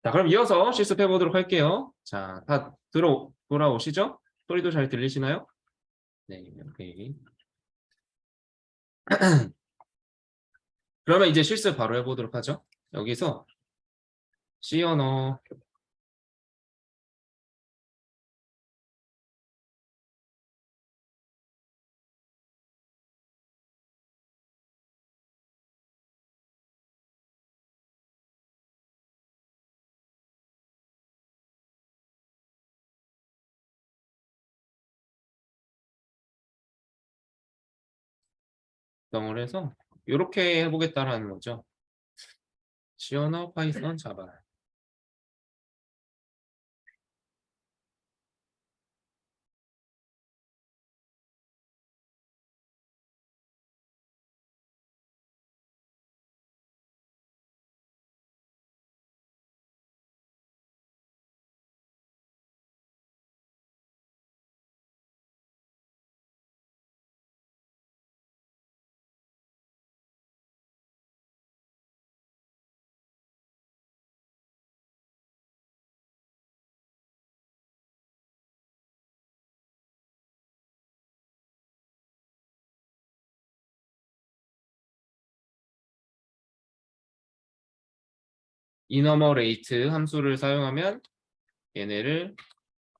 자, 그럼 이어서 실습해 보도록 할게요. 자, 다 돌아오시죠? 소리도 잘 들리시나요? 네, 오케이. 그러면 이제 실습 바로 해보도록 하죠. 여기서 C 언어 구성을 해서 이렇게 해보겠다라는 거죠. C 언어, 파이썬, 자바. 이너머레이트 함수를 사용하면 얘네를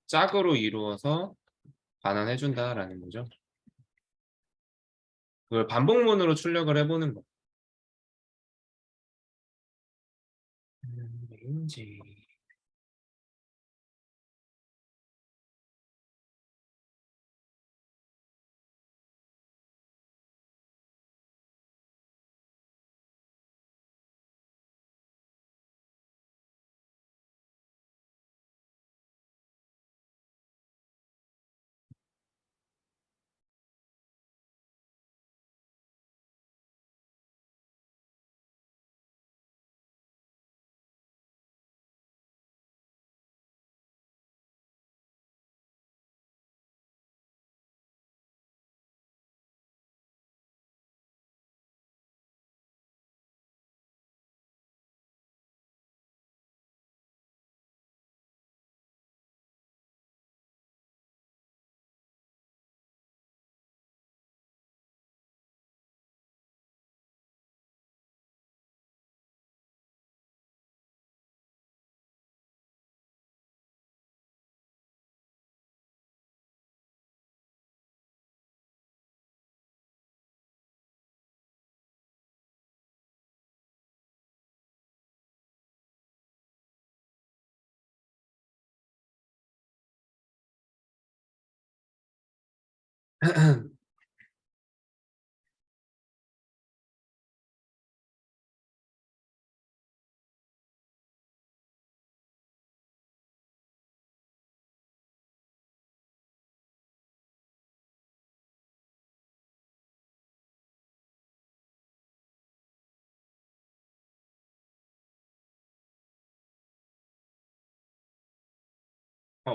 짝으로 이루어서 반환해 준다라는 거죠. 그걸 반복문으로 출력을 해보는 거. 왠지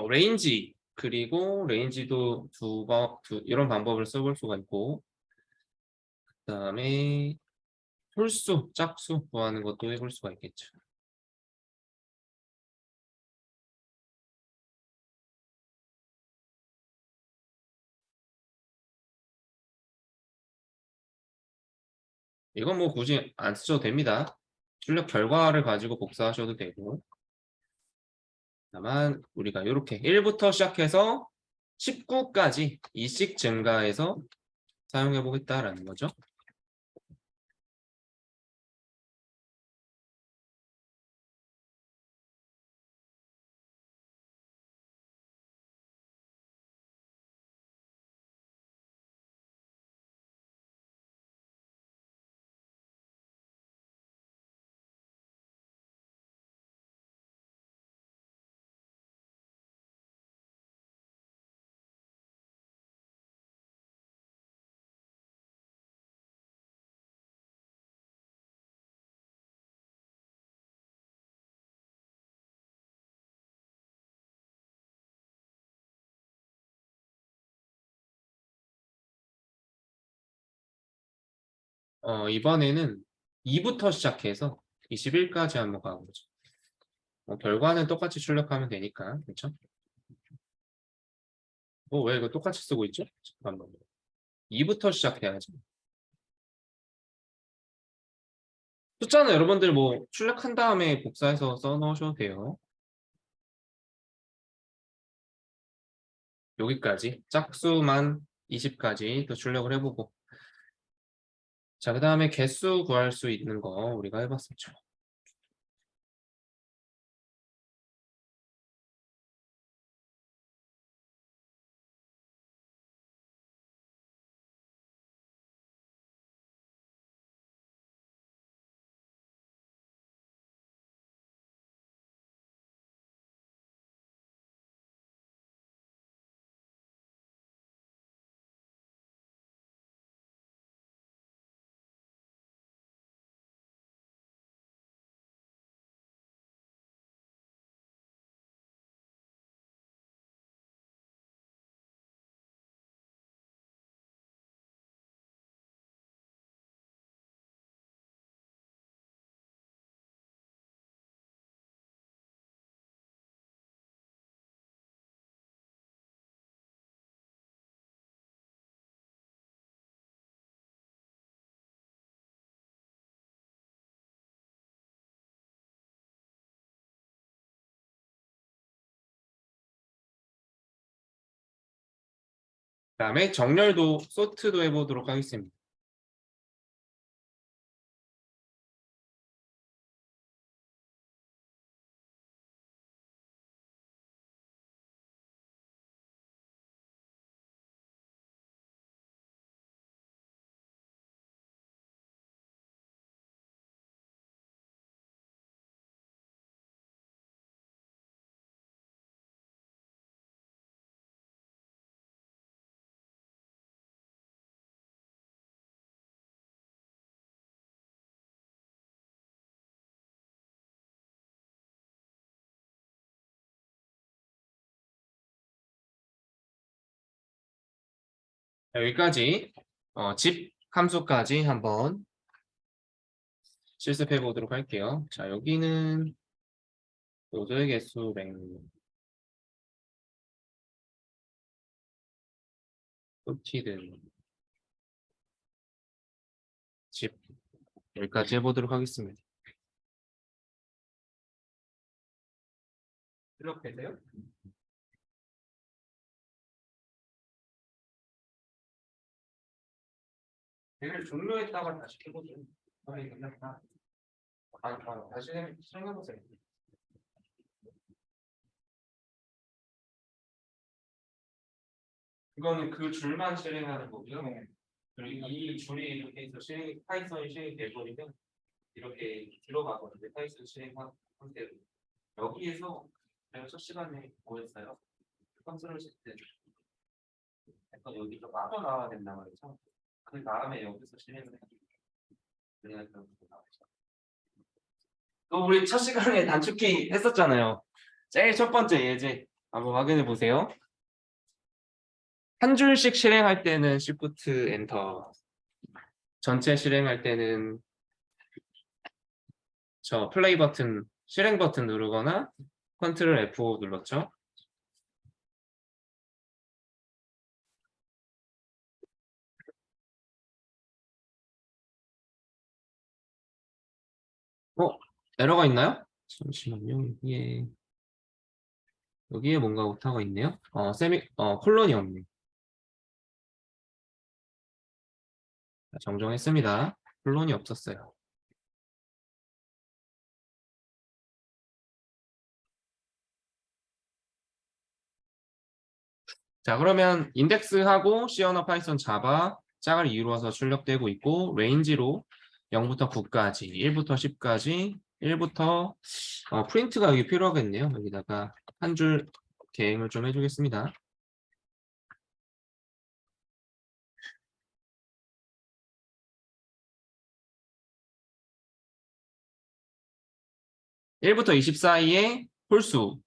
레인지 그리고 레인지도 이런 방법을 써볼 수가 있고, 그다음에 홀수, 짝수 구하는 것도 해볼 수가 있겠죠. 이건 뭐 굳이 안 쓰셔도 됩니다. 출력 결과를 가지고 복사하셔도 되고, 다만 우리가 이렇게 1부터 시작해서 19까지 2씩 증가해서 사용해 보겠다라는 거죠. 이번에는 2부터 시작해서 21까지 한번 가보죠. 결과는 똑같이 출력하면 되니까. 그렇죠? 왜 이거 똑같이 쓰고 있죠? 잠깐만요. 2부터 시작해야지. 숫자는 여러분들 뭐 출력한 다음에 복사해서 써 넣으셔도 돼요. 여기까지 짝수만 20까지 또 출력을 해보고, 자, 그 다음에 개수 구할 수 있는 거 우리가 해봤었죠. 그 다음에 정렬도 소트도 해보도록 하겠습니다. 자, 여기까지 집 함수까지 한번 실습해 보도록 할게요. 자, 여기는 요소의 개수 sorted 집 여기까지 해보도록 하겠습니다. 이렇게 돼요? 얘를 종료했다가 다시 해보죠. 다시 실행해보세요. 이거는 그 줄만 실행하는 거고요. 그리고 이 줄이 이렇게 해서 파이썬이 실행이 돼버리면 이렇게 들어가거든요. 파이썬 실행한 상태로. 여기에서 제가 첫 시간에 뭐였어요? 컨트롤 시트 약간 여기서 빠져나와야 된다 말이죠. 그 다음에 여기서 실행을 해주고 그래야 나오죠. 또 우리 첫 시간에 단축키 했었잖아요. 제일 첫 번째 예제 한번 확인해 보세요. 한 줄씩 실행할 때는 Shift 엔터, 전체 실행할 때는 저 플레이 버튼, 실행 버튼 누르거나 컨트롤 F5 눌렀죠. 에러가 있나요? 잠시만요. 여기에 뭔가 오타가 있네요. 콜론이 없네. 정정했습니다. 콜론이 없었어요. 자, 그러면 인덱스하고 C 언어 파이썬 자바 짝을 이루어서 출력되고 있고, 레인지로 0부터 9까지, 1부터 10까지, 1부터 프린트가 여기 필요하겠네요. 여기다가 한 줄 계행을 좀 해주겠습니다. (1부터 20) 사이에 홀수,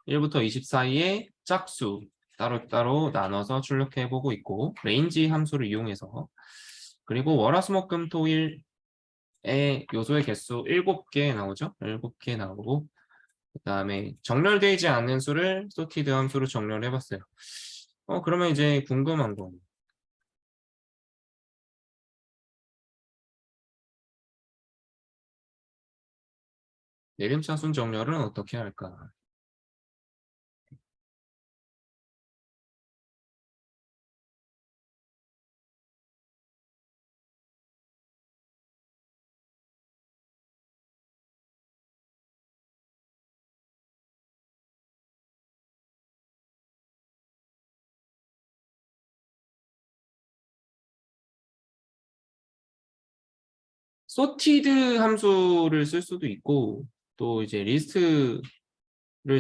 1부터 20 사이에 짝수 따로따로 나눠서 출력해 보고 있고, 레인지 함수를 이용해서, 그리고 월화수목금토일의 요소의 개수 7개 나오죠. 7개 나오고, 그 다음에 정렬되지 않는 수를 sorted 함수로 정렬해봤어요. 그러면 이제 궁금한 거. 내림차순 정렬은 어떻게 할까? sorted 함수를 쓸 수도 있고 또 이제 리스트를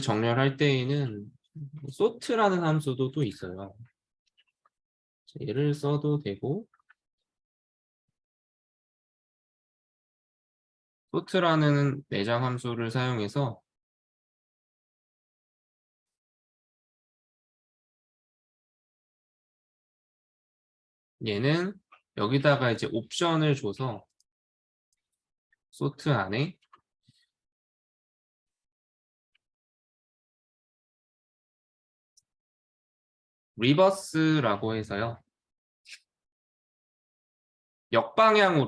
정렬할 때에는 sort라는 함수도 또 있어요. 얘를 써도 되고 sort라는 내장 함수를 사용해서 얘는 여기다가 이제 옵션을 줘서 sort 안에 reverse라고 해서요. 역방향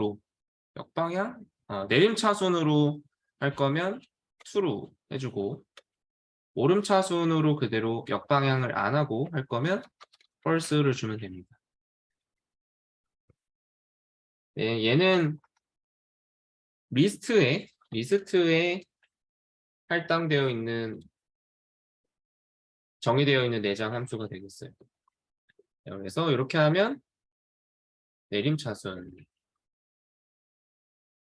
내림차순으로 할 거면 true 해주고 오름차순으로 그대로 역방향을 안 하고 할 거면 false를 주면 됩니다. 네, 얘는 리스트에 할당되어 있는 정의되어 있는 내장 함수가 되겠어요. 그래서 이렇게 하면 내림차순,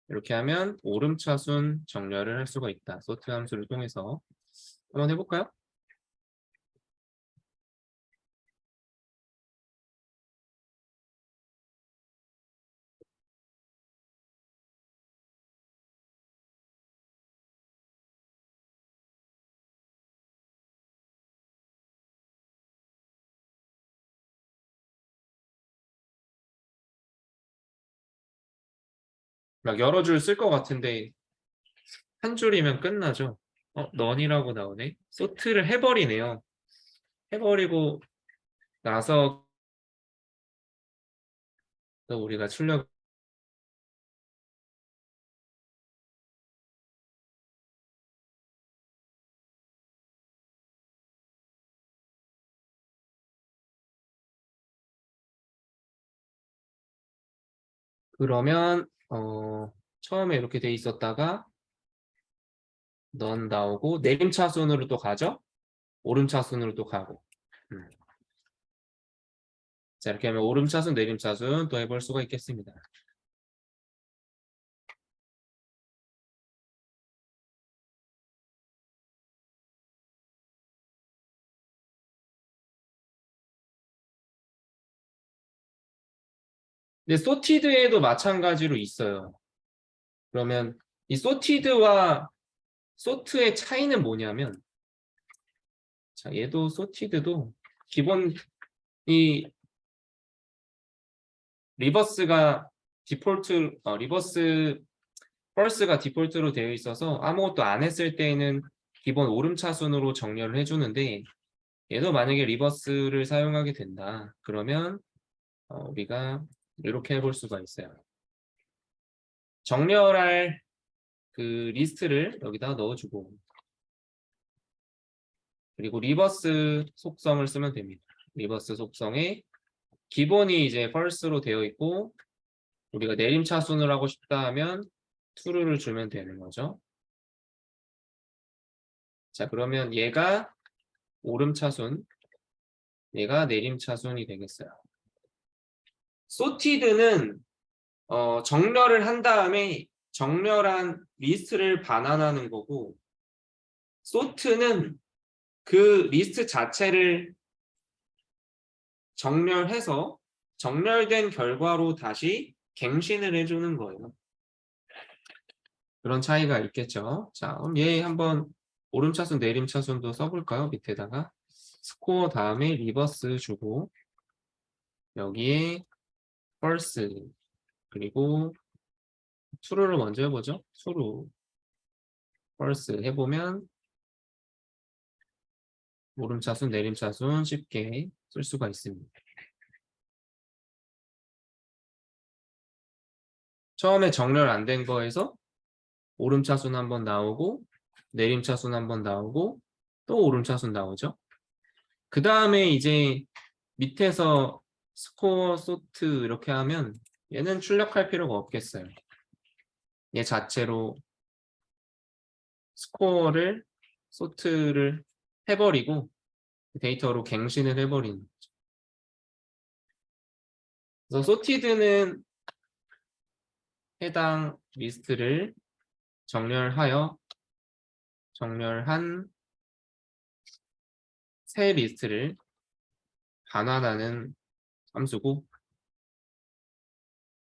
이렇게 하면 오름차순 정렬을 할 수가 있다. sort 함수를 통해서 한번 해볼까요? 막 여러 줄 쓸 것 같은데 한 줄이면 끝나죠. 넌이라고 나오네. sort를 해버리네요. 해버리고 나서 우리가 출력 그러면 처음에 이렇게 돼 있었다가 넌 나오고 내림차순으로 또 가죠. 오름차순으로 또 가고. 자, 이렇게 하면 오름차순, 내림차순 또 해볼 수가 있겠습니다. 근데 sorted에도 마찬가지로 있어요. 그러면 이 sorted와 sort의 차이는 뭐냐면, 자, 얘도 sorted도 기본 이 리버스가 디폴트, 리버스 펄스가 디폴트로 되어 있어서 아무것도 안 했을 때에는 기본 오름차순으로 정렬을 해주는데 얘도 만약에 리버스를 사용하게 된다. 그러면 우리가 이렇게 해볼 수가 있어요. 정렬할 그 리스트를 여기다 넣어주고 그리고 리버스 속성을 쓰면 됩니다. 리버스 속성에 기본이 이제 false로 되어 있고 우리가 내림차순을 하고 싶다 하면 true를 주면 되는 거죠. 자, 그러면 얘가 오름차순, 얘가 내림차순이 되겠어요. sorted는 정렬을 한 다음에 정렬한 리스트를 반환하는 거고 sort는 그 리스트 자체를 정렬해서 정렬된 결과로 다시 갱신을 해주는 거예요. 그런 차이가 있겠죠. 자, 그럼 얘 한번 오름차순, 내림차순도 써볼까요? 밑에다가 스코어 다음에 리버스 주고 여기에 false 그리고 true를 먼저 해보죠. true, false 해보면 오름차순, 내림차순 쉽게 쓸 수가 있습니다. 처음에 정렬 안 된 거에서 오름차순 한번 나오고 내림차순 한번 나오고 또 오름차순 나오죠. 그 다음에 이제 밑에서 스코어 소트 이렇게 하면 얘는 출력할 필요가 없겠어요. 얘 자체로 스코어를 소트를 해버리고 데이터로 갱신을 해버리는 거죠. 그래서 소티드는 해당 리스트를 정렬한 새 리스트를 반환하는 함수고,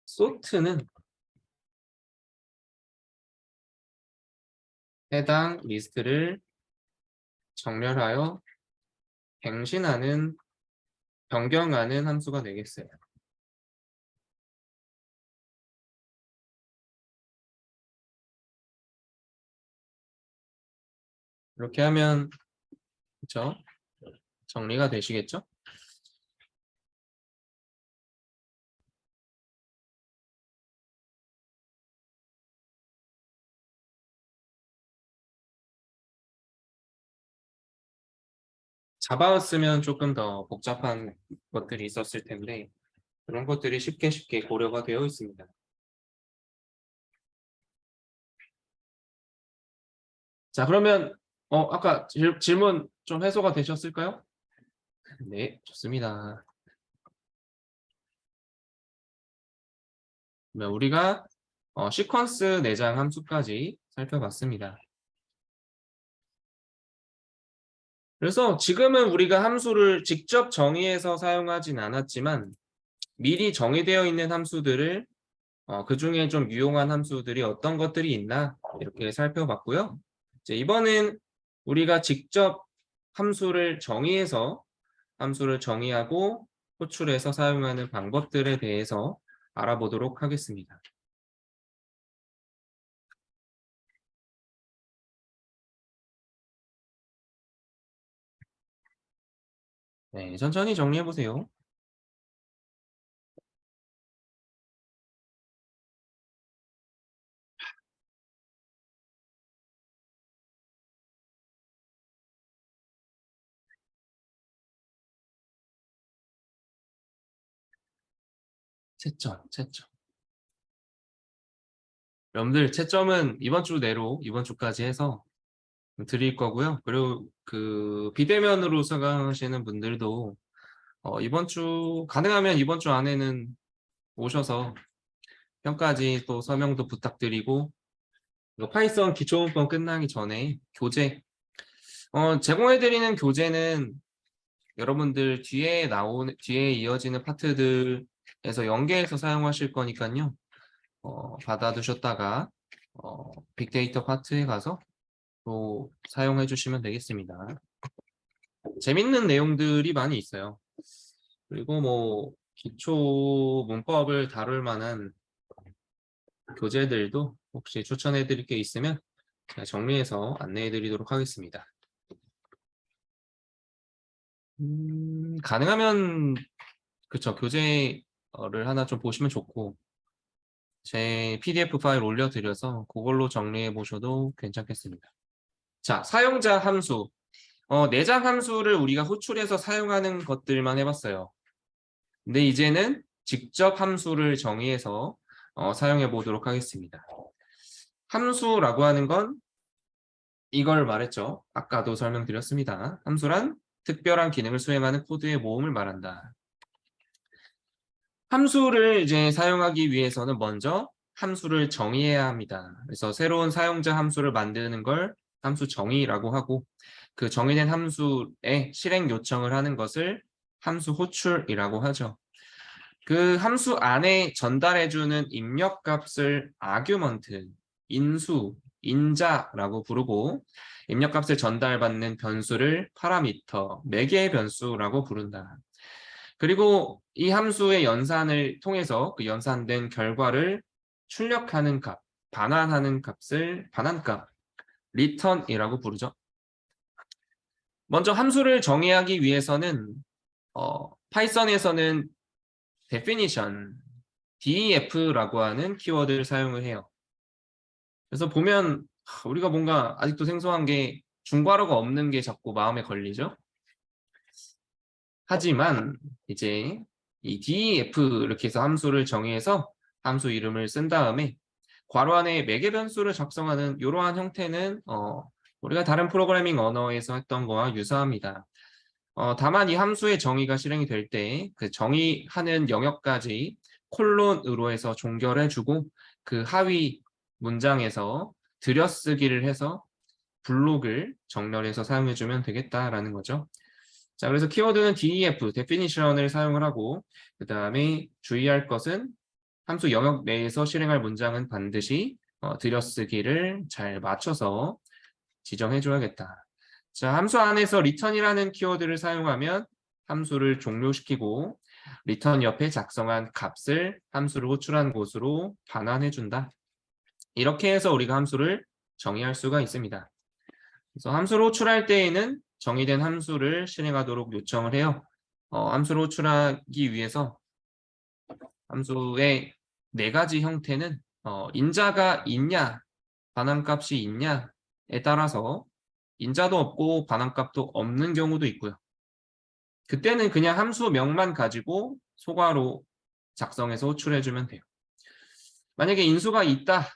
sort는 해당 리스트를 정렬하여 변경하는 함수가 되겠어요. 이렇게 하면 그렇죠? 정리가 되시겠죠? 자바였으면 조금 더 복잡한 것들이 있었을 텐데 그런 것들이 쉽게 고려가 되어 있습니다. 자, 그러면 아까 질문 좀 해소가 되셨을까요? 네, 좋습니다. 우리가 시퀀스 내장 함수까지 살펴봤습니다. 그래서 지금은 우리가 함수를 직접 정의해서 사용하진 않았지만 미리 정의되어 있는 함수들을 그 중에 좀 유용한 함수들이 어떤 것들이 있나 이렇게 살펴봤고요. 이제 이번엔 우리가 직접 함수를 정의하고 호출해서 사용하는 방법들에 대해서 알아보도록 하겠습니다. 네, 천천히 정리해 보세요. 채점. 여러분들 채점은 이번 주 내로 이번 주까지 해서 드릴 거고요. 그리고 그 비대면으로 수강하시는 분들도 가능하면 이번 주 안에는 오셔서 평가지 또 설명도 부탁드리고 파이썬 기초문법 끝나기 전에 교재 제공해드리는 교재는 여러분들 뒤에 이어지는 파트들에서 연계해서 사용하실 거니까요. 받아두셨다가 빅데이터 파트에 가서 또 사용해 주시면 되겠습니다. 재밌는 내용들이 많이 있어요. 그리고 뭐 기초 문법을 다룰 만한 교재들도 혹시 추천해 드릴 게 있으면 제가 정리해서 안내해 드리도록 하겠습니다. 가능하면 그쵸, 교재를 하나 좀 보시면 좋고 제 PDF 파일 올려드려서 그걸로 정리해 보셔도 괜찮겠습니다. 자, 사용자 함수. 내장 함수를 우리가 호출해서 사용하는 것들만 해봤어요. 근데 이제는 직접 함수를 정의해서 사용해 보도록 하겠습니다. 함수라고 하는 건 이걸 말했죠. 아까도 설명드렸습니다. 함수란 특별한 기능을 수행하는 코드의 모음을 말한다. 함수를 이제 사용하기 위해서는 먼저 함수를 정의해야 합니다. 그래서 새로운 사용자 함수를 만드는 걸 함수 정의라고 하고 그 정의된 함수에 실행 요청을 하는 것을 함수 호출이라고 하죠. 그 함수 안에 전달해주는 입력값을 아규먼트, 인수, 인자라고 부르고 입력값을 전달받는 변수를 파라미터, 매개 변수라고 부른다. 그리고 이 함수의 연산을 통해서 그 연산된 결과를 출력하는 값, 반환하는 값을 반환값, return이라고 부르죠. 먼저 함수를 정의하기 위해서는 파이썬에서는 definition, def라고 하는 키워드를 사용을 해요. 그래서 보면 우리가 뭔가 아직도 생소한 게 중괄호가 없는 게 자꾸 마음에 걸리죠. 하지만 이제 이 def 이렇게 해서 함수를 정의해서 함수 이름을 쓴 다음에 괄호 안에 매개 변수를 작성하는 이러한 형태는 우리가 다른 프로그래밍 언어에서 했던 거와 유사합니다. 다만 이 함수의 정의가 실행이 될 때 그 정의하는 영역까지 콜론으로 해서 종결해주고 그 하위 문장에서 들여쓰기를 해서 블록을 정렬해서 사용해주면 되겠다라는 거죠. 자, 그래서 키워드는 def, definition을 사용을 하고 그 다음에 주의할 것은 함수 영역 내에서 실행할 문장은 반드시 들여쓰기를 잘 맞춰서 지정해줘야겠다. 자, 함수 안에서 return이라는 키워드를 사용하면 함수를 종료시키고 return 옆에 작성한 값을 함수를 호출한 곳으로 반환해준다. 이렇게 해서 우리가 함수를 정의할 수가 있습니다. 그래서 함수를 호출할 때에는 정의된 함수를 실행하도록 요청을 해요. 함수를 호출하기 위해서 함수의 네 가지 형태는 인자가 있냐, 반환값이 있냐에 따라서 인자도 없고 반환값도 없는 경우도 있고요. 그때는 그냥 함수명만 가지고 소괄호 작성해서 호출해주면 돼요. 만약에 인수가 있다,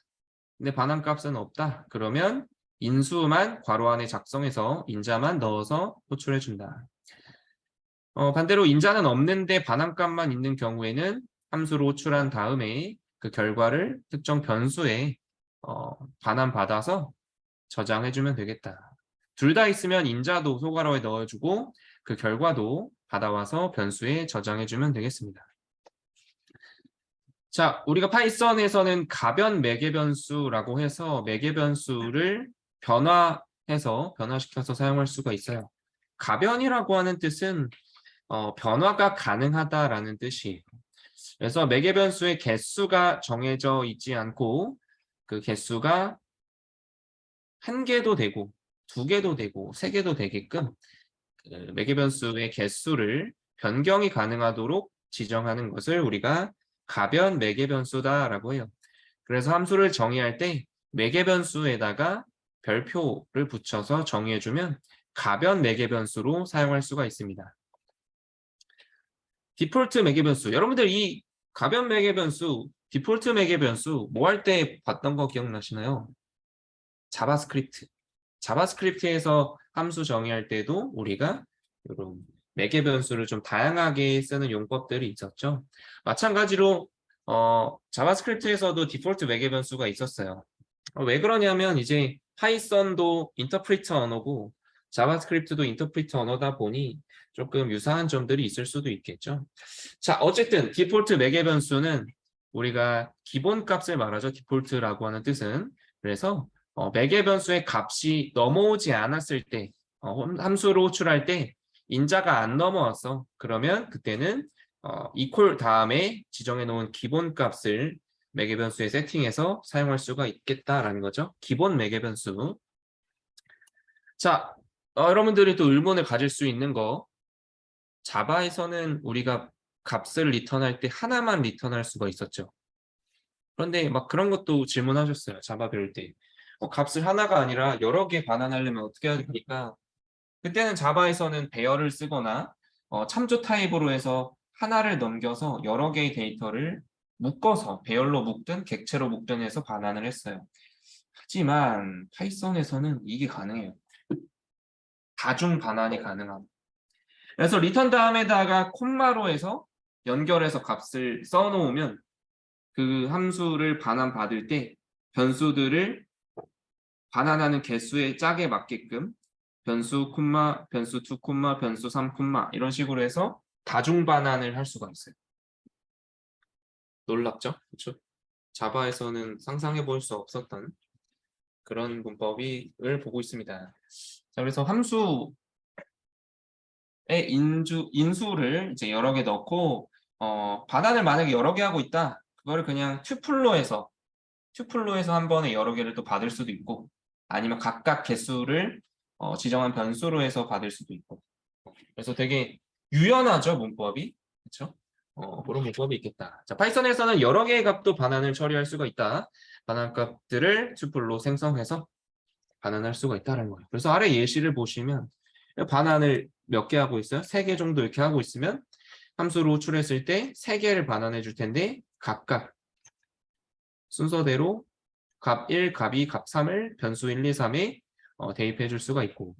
근데 반환값은 없다, 그러면 인수만 괄호 안에 작성해서 인자만 넣어서 호출해준다. 반대로 인자는 없는데 반환값만 있는 경우에는 함수로 호출한 다음에 그 결과를 특정 변수에 반환받아서 저장해주면 되겠다. 둘 다 있으면 인자도 소괄호에 넣어주고 그 결과도 받아와서 변수에 저장해주면 되겠습니다. 자, 우리가 파이썬에서는 가변 매개 변수라고 해서 매개 변수를 변화시켜서 사용할 수가 있어요. 가변이라고 하는 뜻은 변화가 가능하다라는 뜻이에요. 그래서 매개 변수의 개수가 정해져 있지 않고 그 개수가 1개도 되고 2개도 되고 3개도 되게끔 그 매개 변수의 개수를 변경이 가능하도록 지정하는 것을 우리가 가변 매개 변수다라고 해요. 그래서 함수를 정의할 때 매개 변수에다가 별표를 붙여서 정의해주면 가변 매개 변수로 사용할 수가 있습니다. 디폴트 매개 변수. 여러분들 이 가변 매개 변수, 디폴트 매개 변수 뭐 할 때 봤던 거 기억나시나요? 자바스크립트. 자바스크립트에서 함수 정의할 때도 우리가 이런 매개 변수를 좀 다양하게 쓰는 용법들이 있었죠. 마찬가지로 자바스크립트에서도 디폴트 매개 변수가 있었어요. 왜 그러냐면 이제 파이썬도 인터프리터 언어고 자바스크립트도 인터프리터 언어다 보니 조금 유사한 점들이 있을 수도 있겠죠. 자, 어쨌든 디폴트 매개 변수는 우리가 기본 값을 말하죠. 디폴트라고 하는 뜻은. 그래서 매개 변수의 값이 넘어오지 않았을 때 함수로 호출할 때 인자가 안 넘어왔어. 그러면 그때는 이퀄 다음에 지정해 놓은 기본 값을 매개 변수에 세팅해서 사용할 수가 있겠다라는 거죠. 기본 매개 변수. 자, 여러분들이 또 의문을 가질 수 있는 거, 자바에서는 우리가 값을 리턴할 때 하나만 리턴할 수가 있었죠. 그런데 막 그런 것도 질문하셨어요. 자바 배울 때. 값을 하나가 아니라 여러 개 반환하려면 어떻게 해야 됩니까? 그때는 자바에서는 배열을 쓰거나 참조 타입으로 해서 하나를 넘겨서 여러 개의 데이터를 묶어서 배열로 묶든 객체로 묶든 해서 반환을 했어요. 하지만 파이썬에서는 이게 가능해요. 다중 반환이 가능합니다. 그래서 리턴 다음에다가 콤마로 해서 연결해서 값을 써놓으면 그 함수를 반환받을 때 변수들을 반환하는 개수의 짝에 맞게끔 변수 콤마, 변수 2 콤마, 변수 3 콤마 이런 식으로 해서 다중 반환을 할 수가 있어요. 놀랍죠? 그렇죠? 자바에서는 상상해 볼 수 없었던 그런 문법을 보고 있습니다. 자, 그래서 함수의 인수를 이제 여러 개 넣고 반환을 만약에 여러 개 하고 있다. 그거를 그냥 튜플로 해서 한 번에 여러 개를 또 받을 수도 있고 아니면 각각 개수를 지정한 변수로 해서 받을 수도 있고. 그래서 되게 유연하죠, 문법이. 그렇죠? 그런 문법이 있겠다. 자, 파이썬에서는 여러 개의 값도 반환을 처리할 수가 있다. 반환 값들을 튜플로 생성해서 반환할 수가 있다는 거예요. 그래서 아래 예시를 보시면 반환을 몇 개 하고 있어요? 3개 정도 이렇게 하고 있으면 함수로 호출했을 때 3개를 반환해 줄 텐데 각각 순서대로 값 1, 값 2, 값 3을 변수 1, 2, 3에 대입해 줄 수가 있고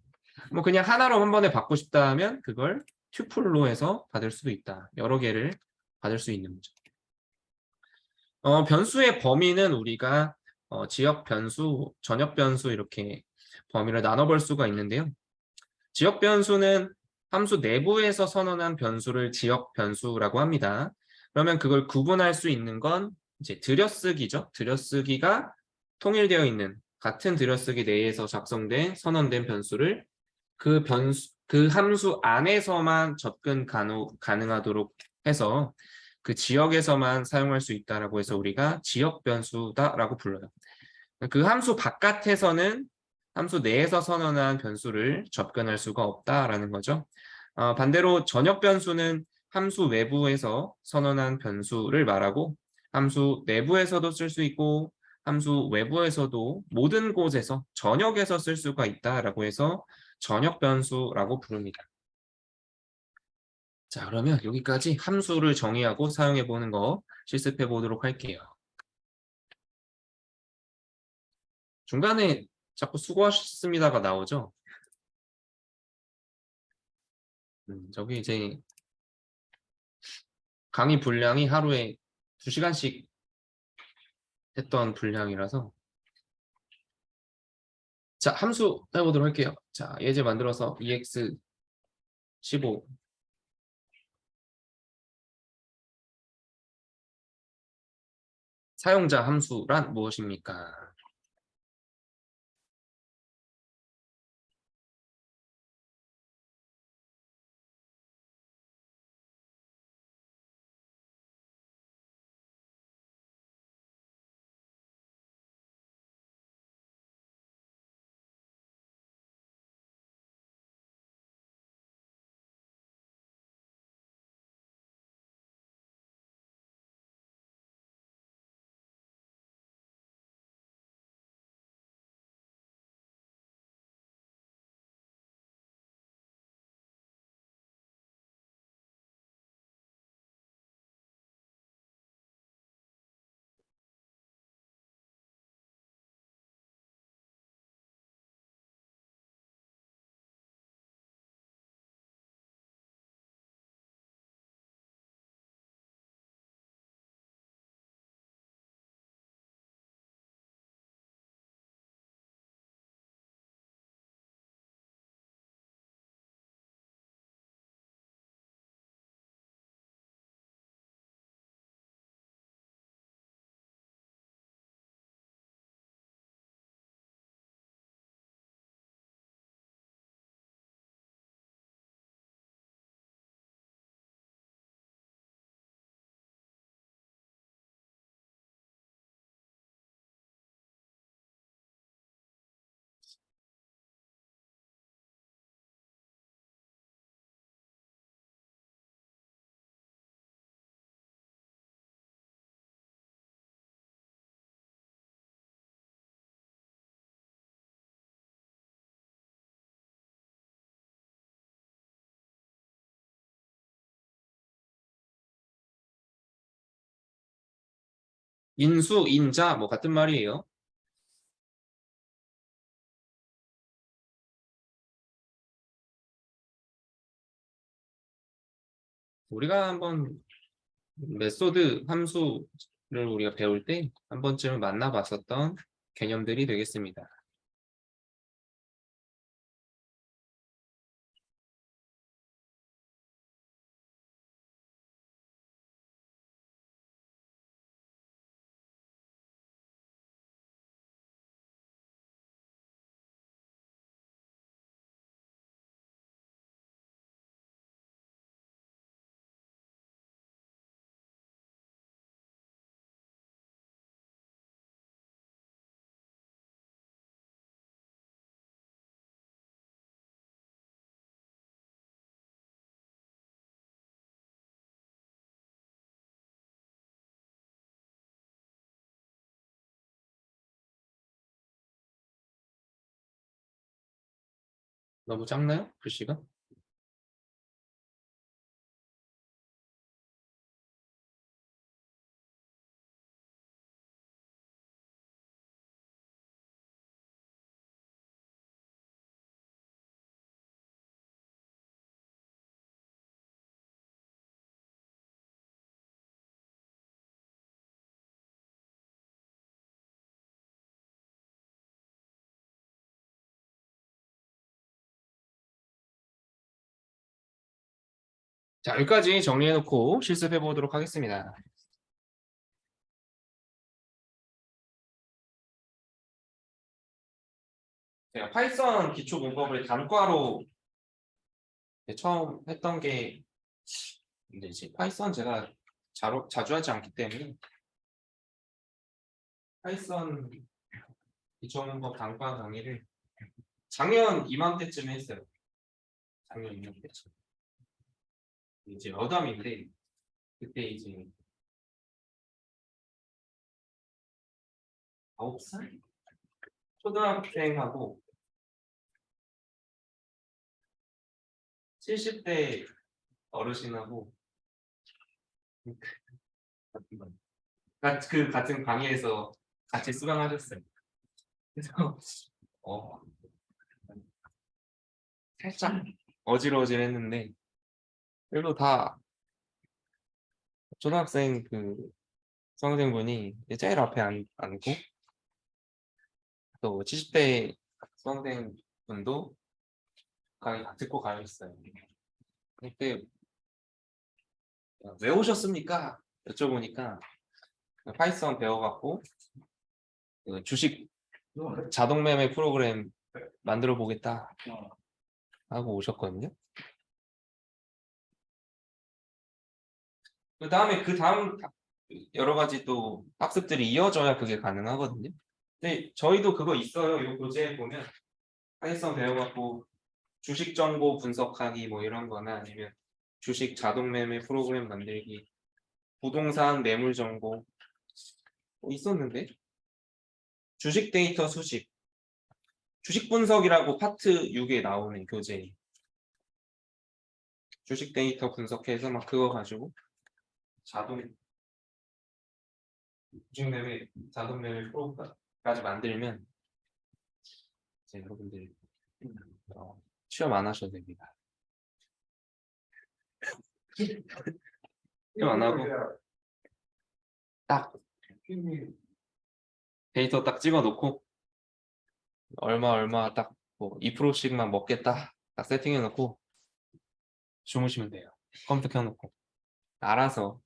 뭐 그냥 하나로 한 번에 받고 싶다 하면 그걸 튜플로 해서 받을 수도 있다. 여러 개를 받을 수 있는 거죠. 변수의 범위는 우리가 지역 변수, 전역 변수 이렇게 범위를 나눠볼 수가 있는데요. 지역 변수는 함수 내부에서 선언한 변수를 지역 변수라고 합니다. 그러면 그걸 구분할 수 있는 건 이제 들여쓰기죠. 들여쓰기가 통일되어 있는 같은 들여쓰기 내에서 작성된 선언된 변수를 그 함수 안에서만 접근 가능하도록 해서 그 지역에서만 사용할 수 있다라고 해서 우리가 지역 변수다라고 불러요. 그 함수 바깥에서는 함수 내에서 선언한 변수를 접근할 수가 없다라는 거죠. 반대로 전역 변수는 함수 외부에서 선언한 변수를 말하고 함수 내부에서도 쓸 수 있고 함수 외부에서도 모든 곳에서 전역에서 쓸 수가 있다라고 해서 전역 변수라고 부릅니다. 자, 그러면 여기까지 함수를 정의하고 사용해 보는 거 실습해 보도록 할게요. 중간에 자꾸 수고하셨습니다가 나오죠? 저기 이제 강의 분량이 하루에 2시간씩 했던 분량이라서 자, 함수 해보도록 할게요. 자, 예제 만들어서 EX 15 사용자 함수란 무엇입니까? 인수, 인자 뭐 같은 말이에요. 우리가 한번 메소드 함수를 우리가 배울 때 한 번쯤 만나봤었던 개념들이 되겠습니다. 너무 작나요? 글씨가? 자, 여기까지 정리해놓고 실습해 보도록 하겠습니다. 제가 파이썬 기초 문법을 단과로 처음 했던 게 근데 이제 파이썬 제가 자주 하지 않기 때문에 파이썬 기초 문법 단과 강의를 작년 이맘때쯤에 했어요. 작년 이맘때쯤. 이제 여담인데 그때 이제 9살? 초등학생하고 70대 어르신하고 그 같은 강의에서 같이 수강하셨어요. 그래서 살짝 어질어질했는데 그래도 다 초등학생 그 수강생분이 제일 앞에 앉고 또 70대 수강생분도 강의 다 듣고 가셨어요. 그때 왜 오셨습니까? 여쭤보니까 파이썬 배워갖고 그 주식 자동 매매 프로그램 만들어 보겠다 하고 오셨거든요. 그 다음 여러 가지 또 학습들이 이어져야 그게 가능하거든요. 근데 저희도 그거 있어요. 이 교재에 보면 파이썬 배워갖고 주식 정보 분석하기 뭐 이런 거나 아니면 주식 자동 매매 프로그램 만들기, 부동산 매물 정보 있었는데 주식 데이터 수집, 주식 분석이라고 파트 6에 나오는 교재. 주식 데이터 분석해서 막 그거 가지고 주식 매매, 자동 매매 프로그램까지 만들면 이제 여러분들 취업 안 하셔도 됩니다. 취업 안 하고 딱 데이터 딱 찍어 놓고 얼마 딱 뭐 2%씩만 먹겠다 딱 세팅해 놓고 주무시면 돼요. 컴퓨터 켜놓고 알아서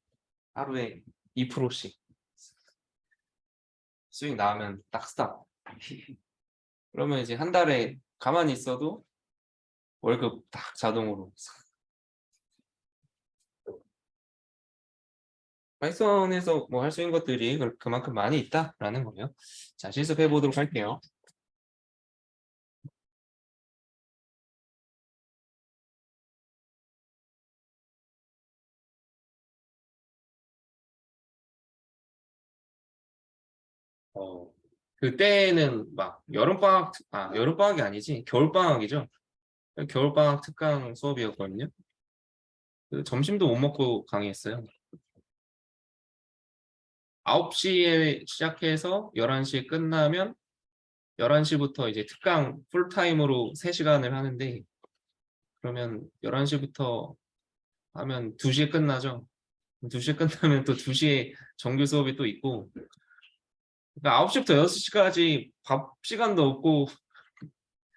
하루에 2%씩 수익 나오면 딱 스탑. 그러면 이제 한 달에 가만히 있어도 월급 딱 자동으로. 파이썬에서 뭐 할 수 있는 것들이 그만큼 많이 있다라는 거예요. 자, 실습해 보도록 할게요. 그때는 막 여름방학이 아니지 겨울방학이죠. 겨울방학 특강 수업이었거든요. 점심도 못 먹고 강의했어요. 9시에 시작해서 11시에 끝나면 11시부터 이제 특강 풀타임으로 3시간을 하는데 그러면 11시부터 하면 2시에 끝나죠. 2시에 끝나면 또 2시에 정규 수업이 또 있고 그러니까 9시부터 6시까지 밥 시간도 없고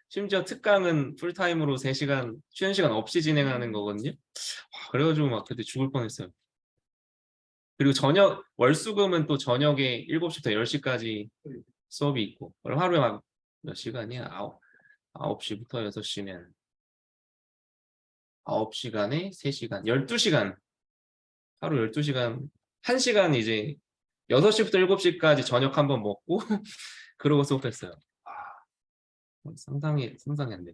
심지어 특강은 풀타임으로 3시간 쉬는 시간 없이 진행하는 거거든요. 그래가지고 막 그때 죽을 뻔했어요. 그리고 월수금은 또 저녁에 7시부터 10시까지 수업이 있고 그럼 하루에 막 몇 시간이야? 9시부터 6시면 9시간에 3시간 12시간 하루 12시간 1시간 이제 6시부터 7시까지 저녁 한번 먹고 그러고 수업했어요. 상상이 안 돼.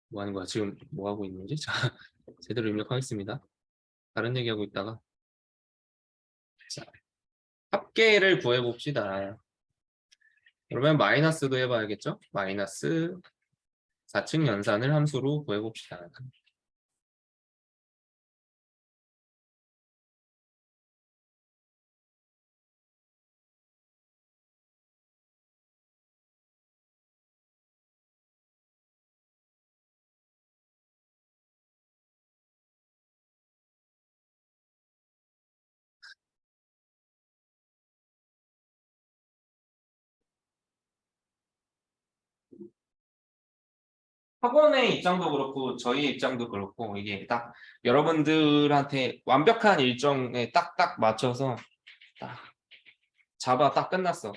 뭐 하는 거야? 지금 뭐 하고 있는지? 자, 제대로 입력하겠습니다. 다른 얘기하고 있다가 자, 합계를 구해봅시다. 그러면 마이너스도 해봐야겠죠? 마이너스 4층 연산을 함수로 구해봅시다. 학원의 입장도 그렇고 저희 입장도 그렇고 이게 딱 여러분들한테 완벽한 일정에 딱딱 맞춰서 딱 자바 딱 끝났어.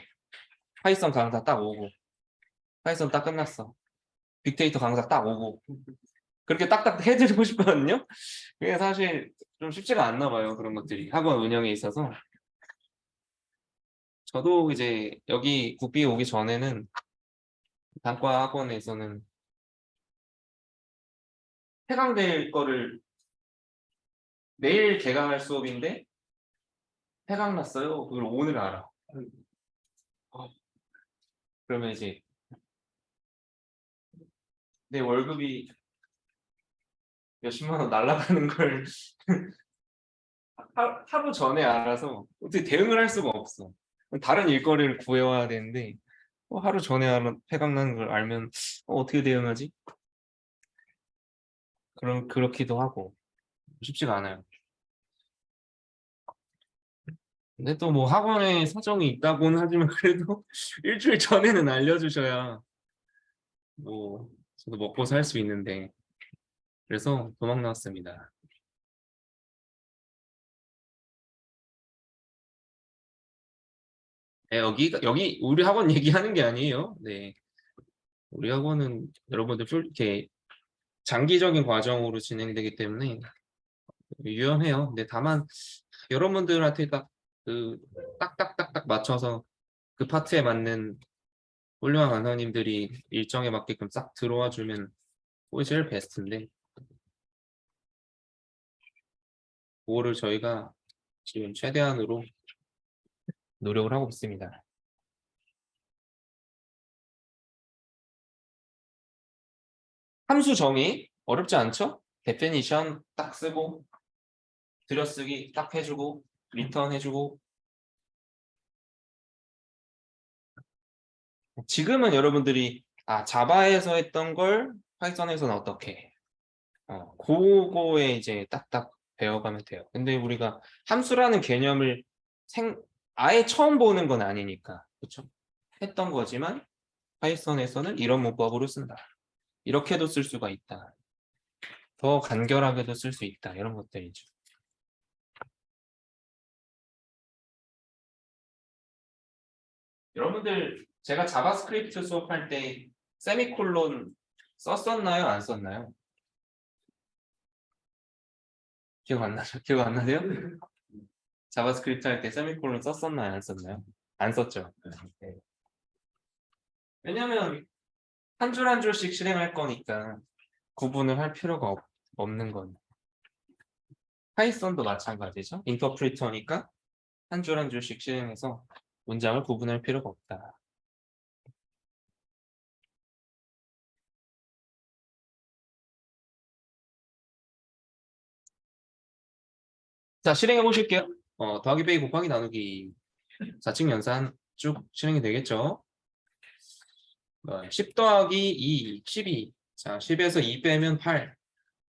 파이썬 강사 딱 오고 파이썬 딱 끝났어. 빅데이터 강사 딱 오고 그렇게 딱딱 해드리고 싶거든요. 그게 사실 좀 쉽지가 않나 봐요. 그런 것들이 학원 운영에 있어서. 저도 이제 여기 국비에 오기 전에는 단과 학원에서는 폐강될 거를 내일 개강할 수업인데 폐강 났어요. 그걸 오늘 알아. 그러면 이제 내 월급이 몇십만 원 날아가는 걸 하루 전에 알아서 어떻게 대응을 할 수가 없어. 다른 일거리를 구해와야 되는데 하루 전에 폐강 나는 걸 알면 어떻게 대응하지? 그렇기도 하고 쉽지가 않아요. 근데 또 뭐 학원에 사정이 있다고는 하지만 그래도 일주일 전에는 알려주셔야 뭐 저도 먹고 살 수 있는데 그래서 도망 나왔습니다. 네, 여기 우리 학원 얘기하는 게 아니에요. 네, 우리 학원은 여러분들 이렇게 장기적인 과정으로 진행되기 때문에 유연해요. 근데 다만 여러분들한테 딱딱딱딱 맞춰서 그 파트에 맞는 훌륭한 강사님들이 일정에 맞게끔 싹 들어와 주면 그게 제일 베스트인데 그거를 저희가 지금 최대한으로 노력을 하고 있습니다. 함수 정의 어렵지 않죠? definition 딱 쓰고 들여쓰기 딱 해주고 리턴 해주고 지금은 여러분들이 자바에서 했던 걸 파이썬에서는 어떻게 그거에 이제 딱딱 배워가면 돼요. 근데 우리가 함수라는 개념을 아예 처음 보는 건 아니니까 그렇죠? 했던 거지만 파이썬에서는 이런 문법으로 쓴다. 이렇게도 쓸 수가 있다. 더 간결하게도 쓸 수 있다. 이런 것들이죠. 여러분들 제가 자바스크립트 수업할 때 세미콜론 썼었나요? 안 썼나요? 기억 안 나죠? 기억 안 나세요? 자바스크립트 할 때 세미콜론 썼었나요? 안 썼나요? 안 썼죠. 네. 왜냐면 한 줄 한 줄씩 실행할 거니까 구분을 할 필요가 없는 건. 파이썬도 마찬가지죠. 인터프리터니까 한 줄 한 줄씩 실행해서 문장을 구분할 필요가 없다. 자, 실행해 보실게요. 더하기 빼기 곱하기 나누기 4층 연산 쭉 실행이 되겠죠. 10 더하기 2, 12. 자, 10에서 2 빼면 8.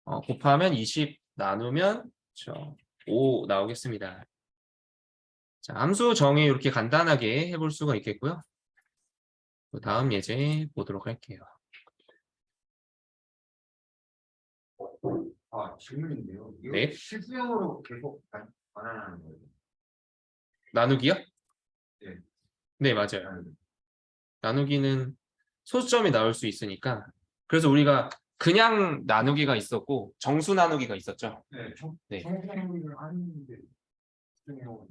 곱하면 20 나누면 5 나오겠습니다. 자, 함수 정의 이렇게 간단하게 해볼 수가 있겠고요. 다음 예제 보도록 할게요. 질문인데요. 이거 네. 실수형으로 계속 반환하는 거예요? 나누기요? 네. 네, 맞아요. 나누기는 소수점이 나올 수 있으니까. 그래서 우리가 그냥 나누기가 있었고 정수 나누기가 있었죠. 네. 네. 정수나누기를 하는데 실수형으로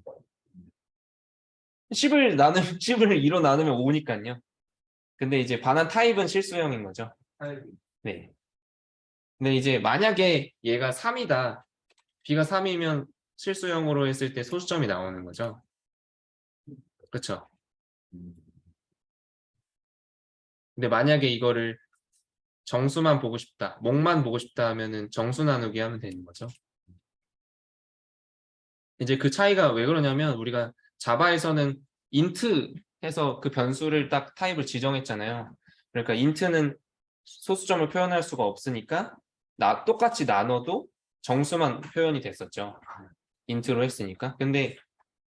10을 2로 나누면 5니까요. 근데 이제 반환 타입은 실수형인 거죠. 네. 근데 이제 만약에 얘가 3이다. b가 3이면 실수형으로 했을 때 소수점이 나오는 거죠. 그렇죠? 근데 만약에 이거를 정수만 보고 싶다, 목만 보고 싶다 하면은 정수 나누기 하면 되는 거죠. 이제 그 차이가 왜 그러냐면 우리가 자바에서는 int 해서 그 변수를 딱 타입을 지정했잖아요. 그러니까 int는 소수점을 표현할 수가 없으니까 똑같이 나눠도 정수만 표현이 됐었죠. int로 했으니까. 근데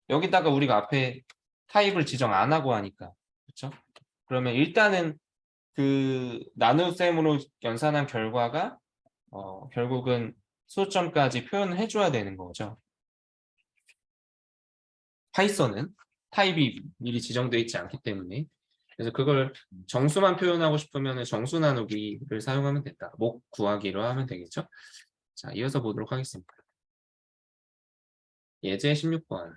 여기다가 우리가 앞에 타입을 지정 안 하고 하니까 그렇죠? 그러면 일단은 그 나눗셈으로 연산한 결과가 결국은 소수점까지 표현을 해줘야 되는 거죠. 파이썬은 타입이 미리 지정되어 있지 않기 때문에 그래서 그걸 정수만 표현하고 싶으면 정수 나누기를 사용하면 된다. 목 구하기로 하면 되겠죠. 자, 이어서 보도록 하겠습니다. 예제 16번.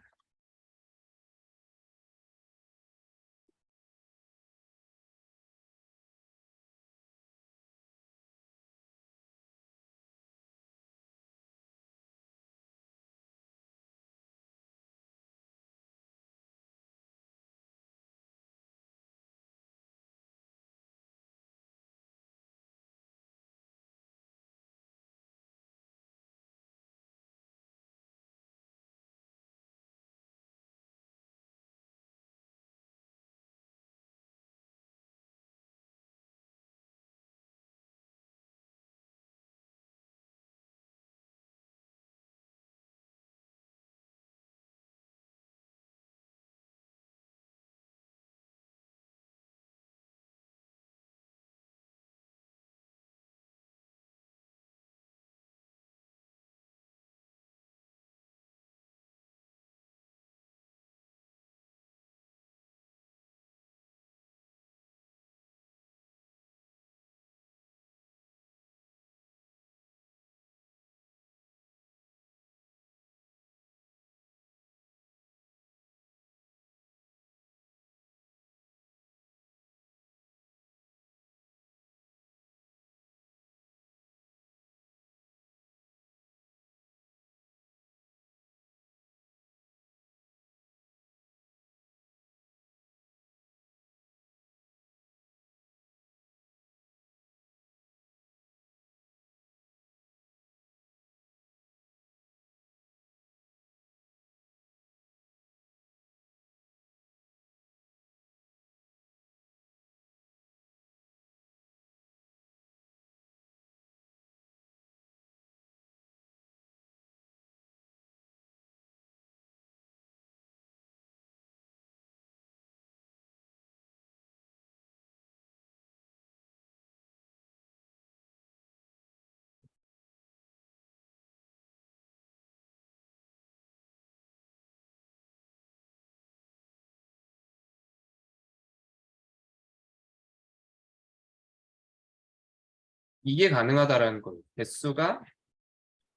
이게 가능하다라는 거예요. 개수가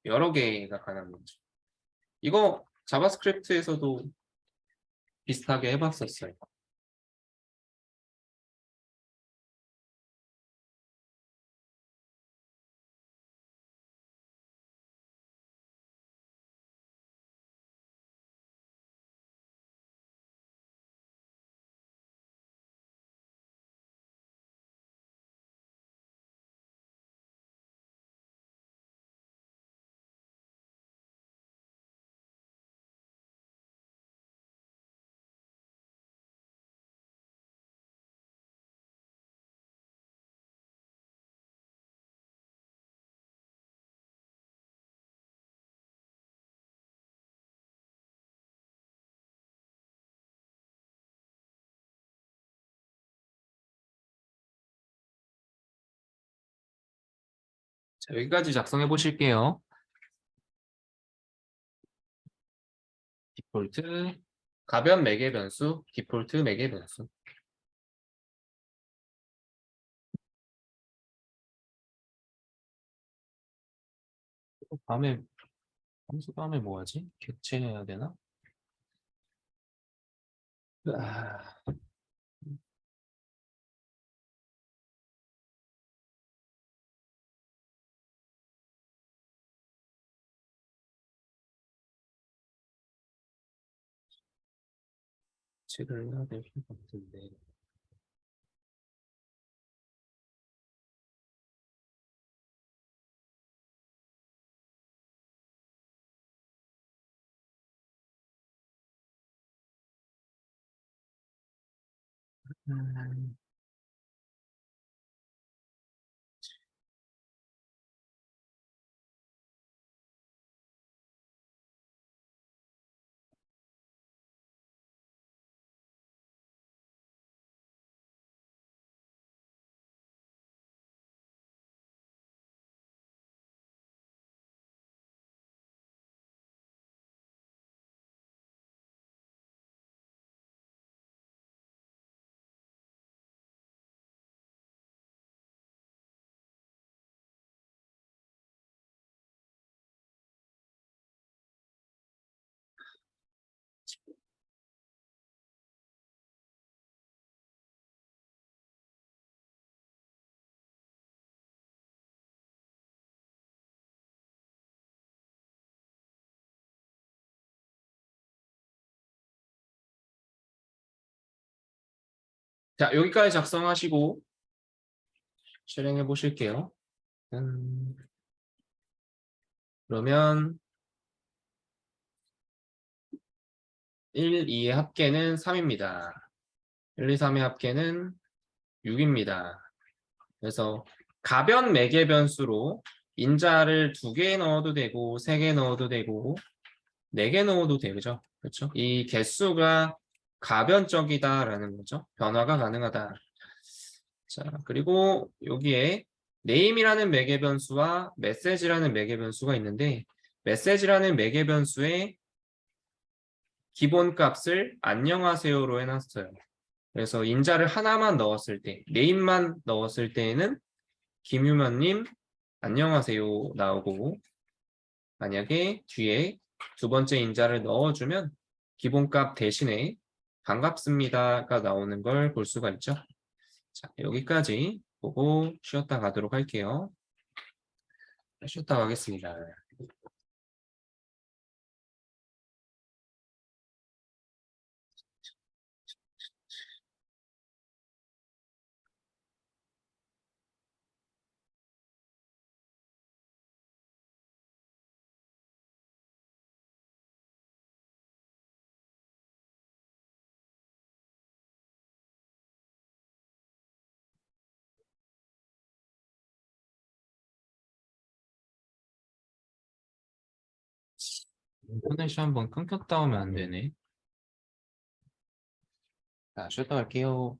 여러 개가 가능한 거죠. 이거 자바스크립트에서도 비슷하게 해봤었어요. 자, 여기까지 작성해 보실게요. 디폴트 가변 매개 변수, 디폴트 매개 변수. 다음에 함수 다음에 뭐 하지? 객체해야 되나? 객체를 해야 될 것 같은데. 음, 자, 여기까지 작성하시고 실행해 보실게요. 그러면 1, 2의 합계는 3입니다. 1, 2, 3의 합계는 6입니다. 그래서 가변 매개 변수로 인자를 2개 넣어도 되고 3개 넣어도 되고 4개 넣어도 되죠. 그렇죠? 이 개수가 가변적이다라는 거죠. 변화가 가능하다. 자, 그리고 여기에 name이라는 매개 변수와 message라는 매개 변수가 있는데 message라는 매개 변수의 기본 값을 안녕하세요로 해놨어요. 그래서 인자를 하나만 넣었을 때, name만 넣었을 때에는 김유만님 안녕하세요 나오고 만약에 뒤에 두 번째 인자를 넣어주면 기본값 대신에 반갑습니다가 나오는 걸 볼 수가 있죠. 자, 여기까지 보고 쉬었다 가도록 할게요. 쉬었다 가겠습니다. 인터넷이 한번 끊겼다 오면 안 되네. 자, 쉬었다 갈게요.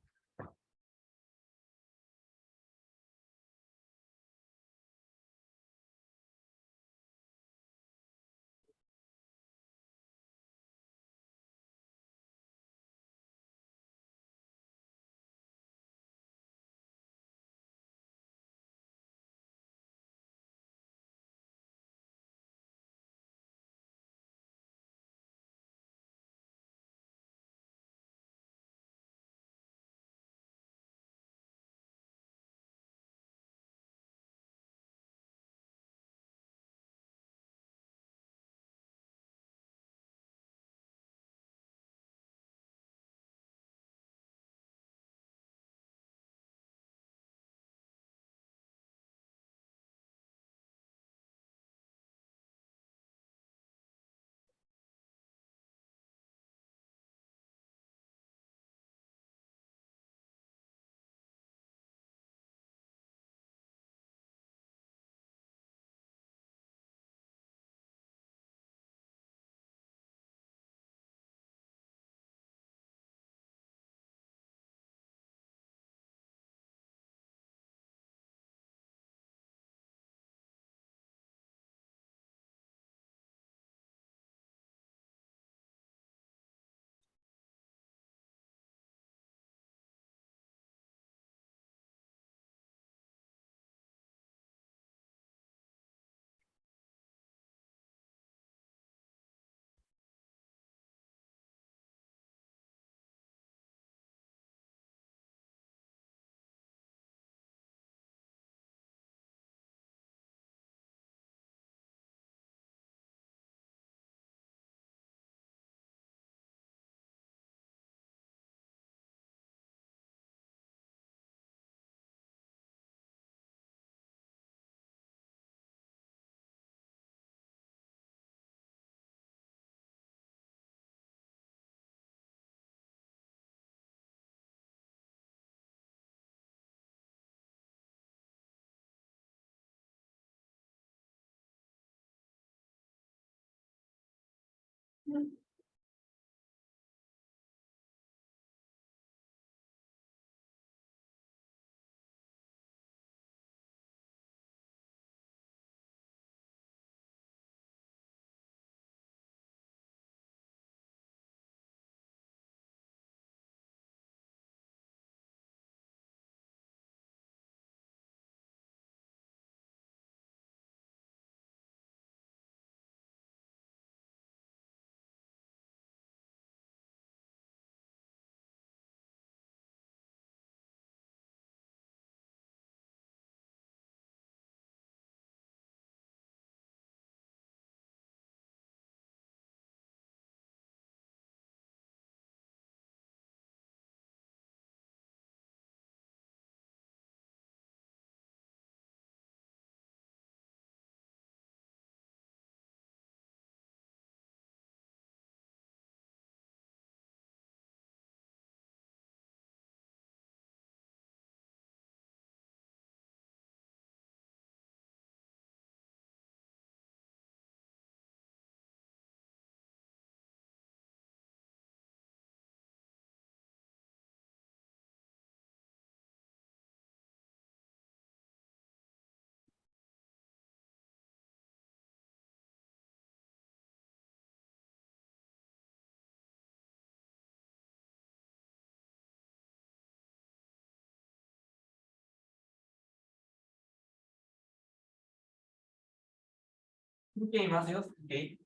게임 하세요? 게임?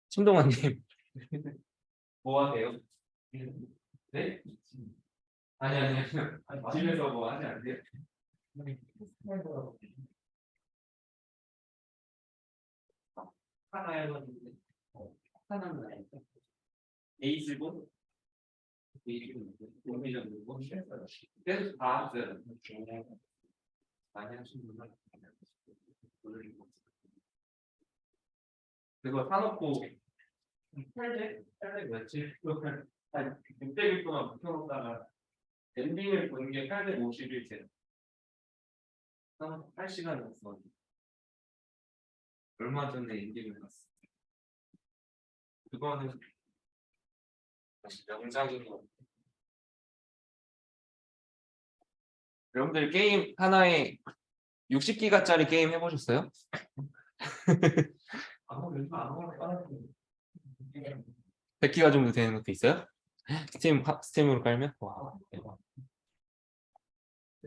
신동환님. 뭐 하세요? 네? 아니. 집에서 뭐 하지 않으세요? 하나 해봤는데 하나는 아니까 에이즈본 원미전 누구 그래서 다 왔어요. 많이 하시는 분들 그거 사놓고 800 며칠 한 600일 동안 묵혀놓다가 엔딩을 보는 게 850일째 8시간이었어. 얼마 전에 엔딩을 봤어. 그거는 명작인 것 같아. 여러분들 게임 하나에 60기가짜리 게임 해보셨어요? 아무거나 깔아도 100기가 정도 되는 것도 있어요? 스팀으로 깔면? 와, 대박.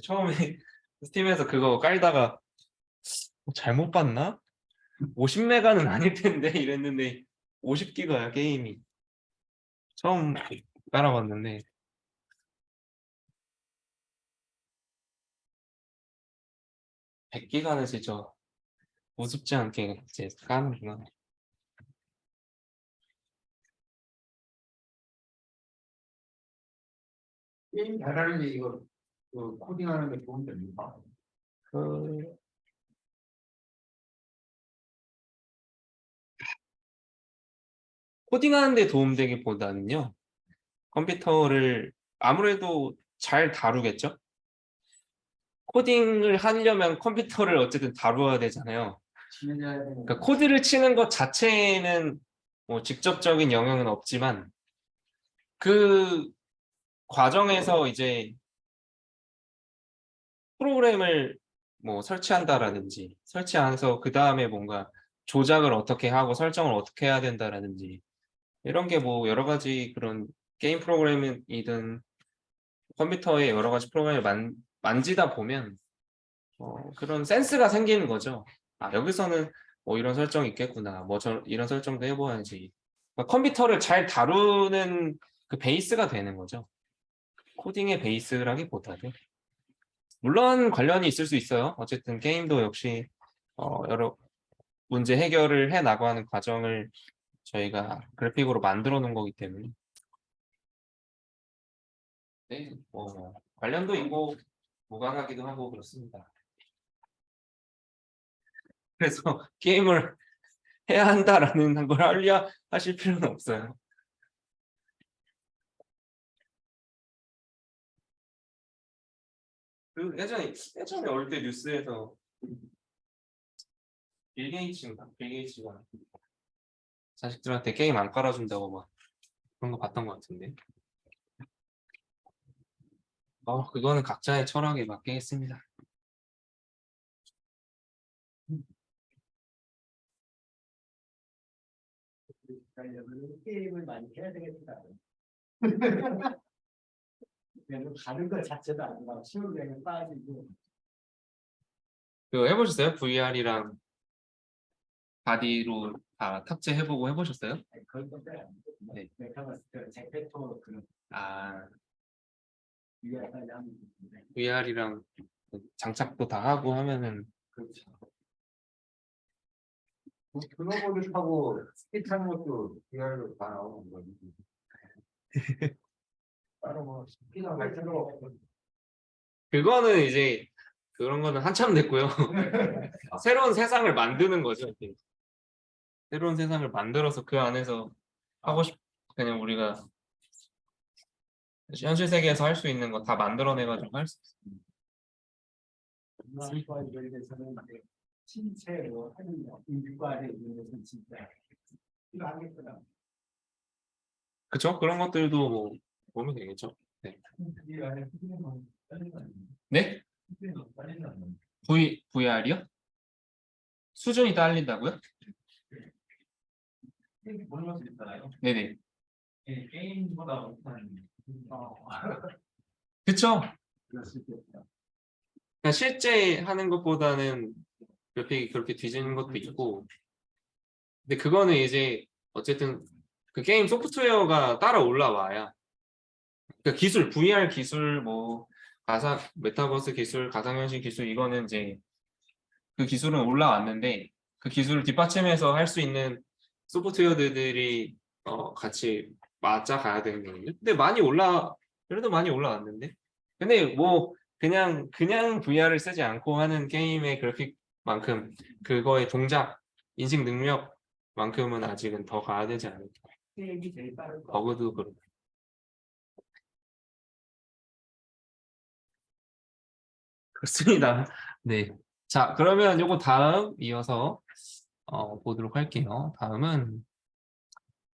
처음에 스팀에서 그거 깔다가 잘못 봤나? 50메가는 아닐 텐데 이랬는데 50기가야 게임이. 처음 깔아봤는데 100기가는 진짜 우습지 않게 이제 까는구나. 게임 잘하는데 이거 그 코딩하는데 도움 됩니까? 그 코딩하는 데 도움되기보다는요. 컴퓨터를 아무래도 잘 다루겠죠? 코딩을 하려면 컴퓨터를 어쨌든 다루어야 되잖아요. 그러니까 코드를 치는 것 자체는 뭐 직접적인 영향은 없지만 그 과정에서 이제 프로그램을 뭐 설치한다라든지 설치해서 그 다음에 뭔가 조작을 어떻게 하고 설정을 어떻게 해야 된다라든지 이런 게 뭐 여러 가지 그런 게임 프로그램이든 컴퓨터에 여러 가지 프로그램을 만지다 보면 그런 센스가 생기는 거죠. 아, 여기서는 뭐 이런 설정이 있겠구나. 뭐 이런 설정도 해봐야지. 그러니까 컴퓨터를 잘 다루는 그 베이스가 되는 거죠. 코딩의 베이스라기보다는. 물론 관련이 있을 수 있어요. 어쨌든 게임도 역시 여러 문제 해결을 해 나가는 과정을 저희가 그래픽으로 만들어 놓은 거기 때문에 네, 뭐 관련도 있고 무관하기도 하고 그렇습니다. 그래서 게임을 해야 한다라는 걸 하실 필요는 없어요. 그 예전에 어릴 때 뉴스에서 빌 게이츠가 자식들한테 게임 안 깔아준다고 막 그런 거 봤던 것 같은데. 그거는 각자의 철학에 맞게 했습니다. 게임을 많이 해야 되겠다. 그냥 가는 것 자체도 안 나. 시험 그냥 빠지고. 그거 해보셨어요? VR이랑 바디로 다 탑재해보고 해보셨어요? 그런 건데 안 돼. 네. 내가 봤을 때 제페토 그런 아, 위에까지 하면 좋은데. VR이랑 장착도 다 하고 하면은 그렇죠. 스노보드 타고 스키 타는 것도 VR로 다 나오는 거지. 따로 뭐 스키나 갈 필요가 없고. 그거는 이제 그런 거는 한참 됐고요. 새로운 세상을 만드는 거죠. 새로운 세상을 만들어서 그 안에서 하고 싶 그냥 우리가 현실 세계에서 할 수 있는 거 다 만들어내가지고 할 수 있어요. 문화과 이런 데서는 신체 뭐 하는 인과에 있는 것은 진짜 필요하겠구나. 그쵸? 그런 것들도 뭐 보면 되겠죠. 네. 이 안에 후기는 빨리 나는. 네? 후기는 빨리 나는. VR이요? 수준이 딸린다고요? 모르는 수 있잖아요. 네네. 게임보다 못하는. 그쵸? 그럴 수 있겠다. 그냥 실제 하는 것보다는 그래픽이 그렇게 뒤지는 것도 있고, 근데 그거는 이제 어쨌든 그 게임 소프트웨어가 따라 올라와야, 그러니까 기술, VR 기술, 뭐 가상 메타버스 기술, 가상현실 기술 이거는 이제 그 기술은 올라왔는데 그 기술을 뒷받침해서 할 수 있는 소프트웨어들이 같이 맞아 가야 되는 거거든요. 근데 그래도 많이 올라왔는데. 근데 뭐 그냥 VR을 쓰지 않고 하는 게임의 그래픽만큼 그거의 동작, 인식 능력만큼은 아직은 더 가야 되지 않을까. 게임이 제일 빠를 거. 버그도 그렇고. 그렇습니다. 네. 자, 그러면 요거 다음 이어서 보도록 할게요. 다음은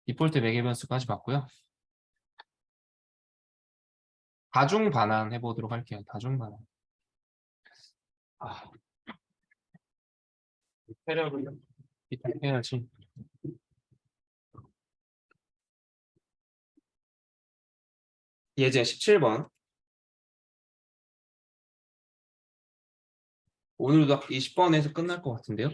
디폴트 매개 변수까지 봤고요. 다중 반환 해보도록 할게요. 다중 반환. 패력을 해야지. 예제 17번. 오늘도 20번에서 끝날 것 같은데요.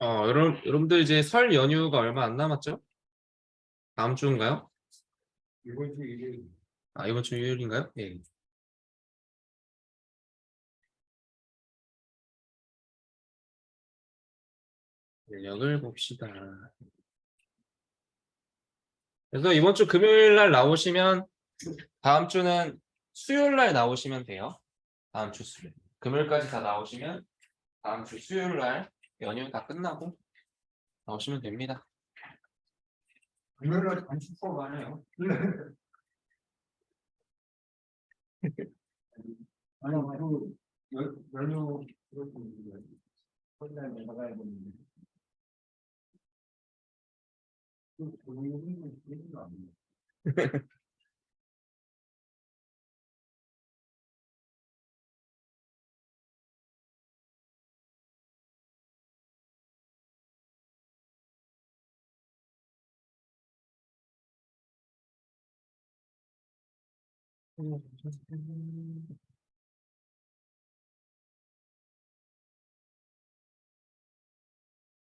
여러분들 이제 설 연휴가 얼마 안 남았죠? 다음 주인가요? 이번 주 일요일 아, 이번 주 일요일인가요? 네. 인력을 봅시다. 그래서 이번 주 금요일 날 나오시면 다음 주는 수요일 날 나오시면 돼요. 다음 주 수요일. 금요일까지 다 나오시면 다음 주 수요일 날 연휴 다 끝나고 나오시면 됩니다. 금요일날 단축 수업 안 해요. 아니 그 연휴 그렇고 첫날 내려가야 되는데 그 교육은 되는 거 아니에요?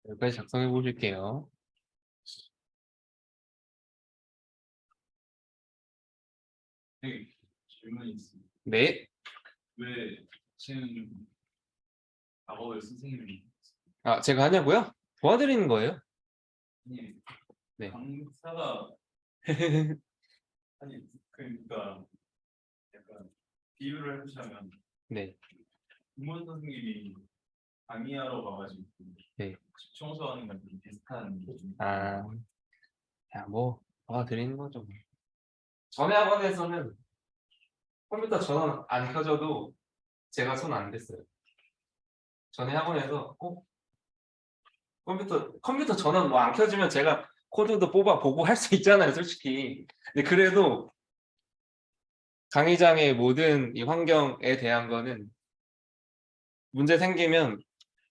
여기까지 작성해 보실게요. 네, 질문이 있습니다. 네. 왜 지금 작업을 선생님이 아, 제가 하냐고요? 도와드리는 거예요. 아니 네. 강사가 아니 그러니까 약간 비유를 해주자면 네. 국문 선생님이 강의하러 가가지고 네. 집 청소하는 거랑 좀 비슷한 느낌. 아, 야, 뭐 도와드리는 거죠. 전에 학원에서는 컴퓨터 전원 안 켜져도 제가 손 안 댔어요. 전에 학원에서 컴퓨터 전원 뭐 안 켜지면 제가 코드도 뽑아 보고 할 수 있잖아요, 솔직히. 근데 그래도 강의장의 모든 이 환경에 대한 거는 문제 생기면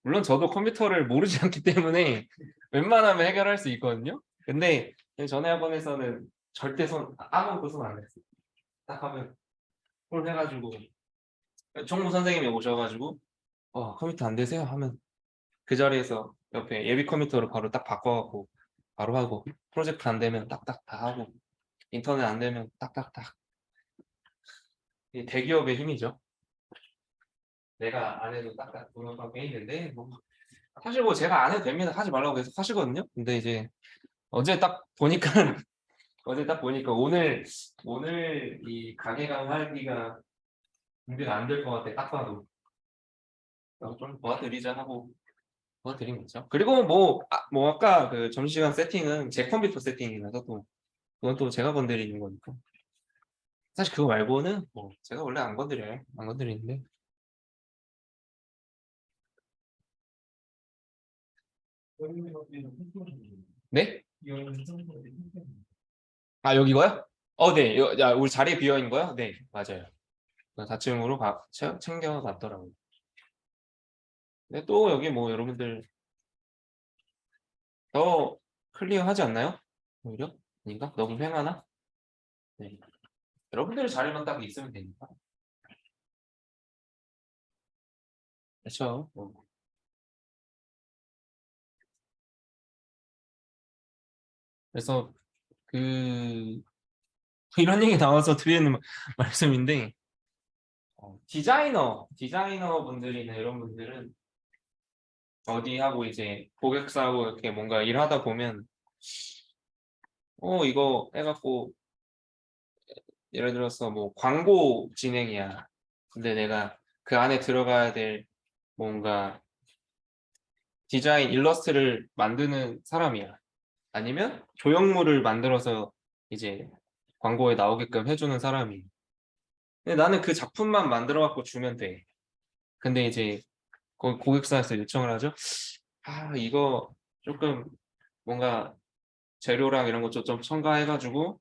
물론 저도 컴퓨터를 모르지 않기 때문에 웬만하면 해결할 수 있거든요. 근데 전에 학원에서는 절대 아무것도 손 안 댔어요. 딱 하면 홀 해가지고 총무 선생님이 오셔가지고 컴퓨터 안 되세요? 하면 그 자리에서 옆에 예비 컴퓨터로 바로 딱 바꿔갖고 바로 하고 프로젝트 안 되면 딱딱 다 하고 인터넷 안 되면 딱딱딱. 이 대기업의 힘이죠. 내가 안 해도 딱딱 돈을 게 있는데 뭐 사실 뭐 제가 안 해도 됩니다. 하지 말라고 계속 하시거든요. 근데 이제 어제 딱 보니까 어제 딱 보니까 오늘 이 강의강 하기가 준비가 안 될 것 같아. 딱 봐도 좀 도와드리자 하고 도와드린 거죠. 그리고 뭐 아까 그 점심시간 세팅은 제 컴퓨터 세팅이라서 또 그건 또 제가 건드리는 거니까. 사실 그거 말고는 뭐 제가 원래 안 건드려요. 안 건드리는데. 네? 아, 여기가요? 네. 야, 우리 자리에 비어 있는 거요? 네, 맞아요. 4층으로 챙겨 갔더라고요. 근데 또 여기 뭐 여러분들 더 클리어하지 않나요? 오히려? 아닌가? 너무 휑하나? 네. 여러분들의 자리만 딱 있으면 되니까. 그렇죠. 그래서 그 이런 얘기 나와서 드리는 말씀인데 디자이너 분들이나 이런 분들은 어디 하고 이제 고객사하고 이렇게 뭔가 일하다 보면 이거 해갖고 예를 들어서 뭐 광고 진행이야. 근데 내가 그 안에 들어가야 될 뭔가 디자인 일러스트를 만드는 사람이야. 아니면 조형물을 만들어서 이제 광고에 나오게끔 해주는 사람이. 근데 나는 그 작품만 만들어 갖고 주면 돼. 근데 이제 고객사에서 요청을 하죠. 이거 조금 뭔가 재료랑 이런 거 좀 첨가해가지고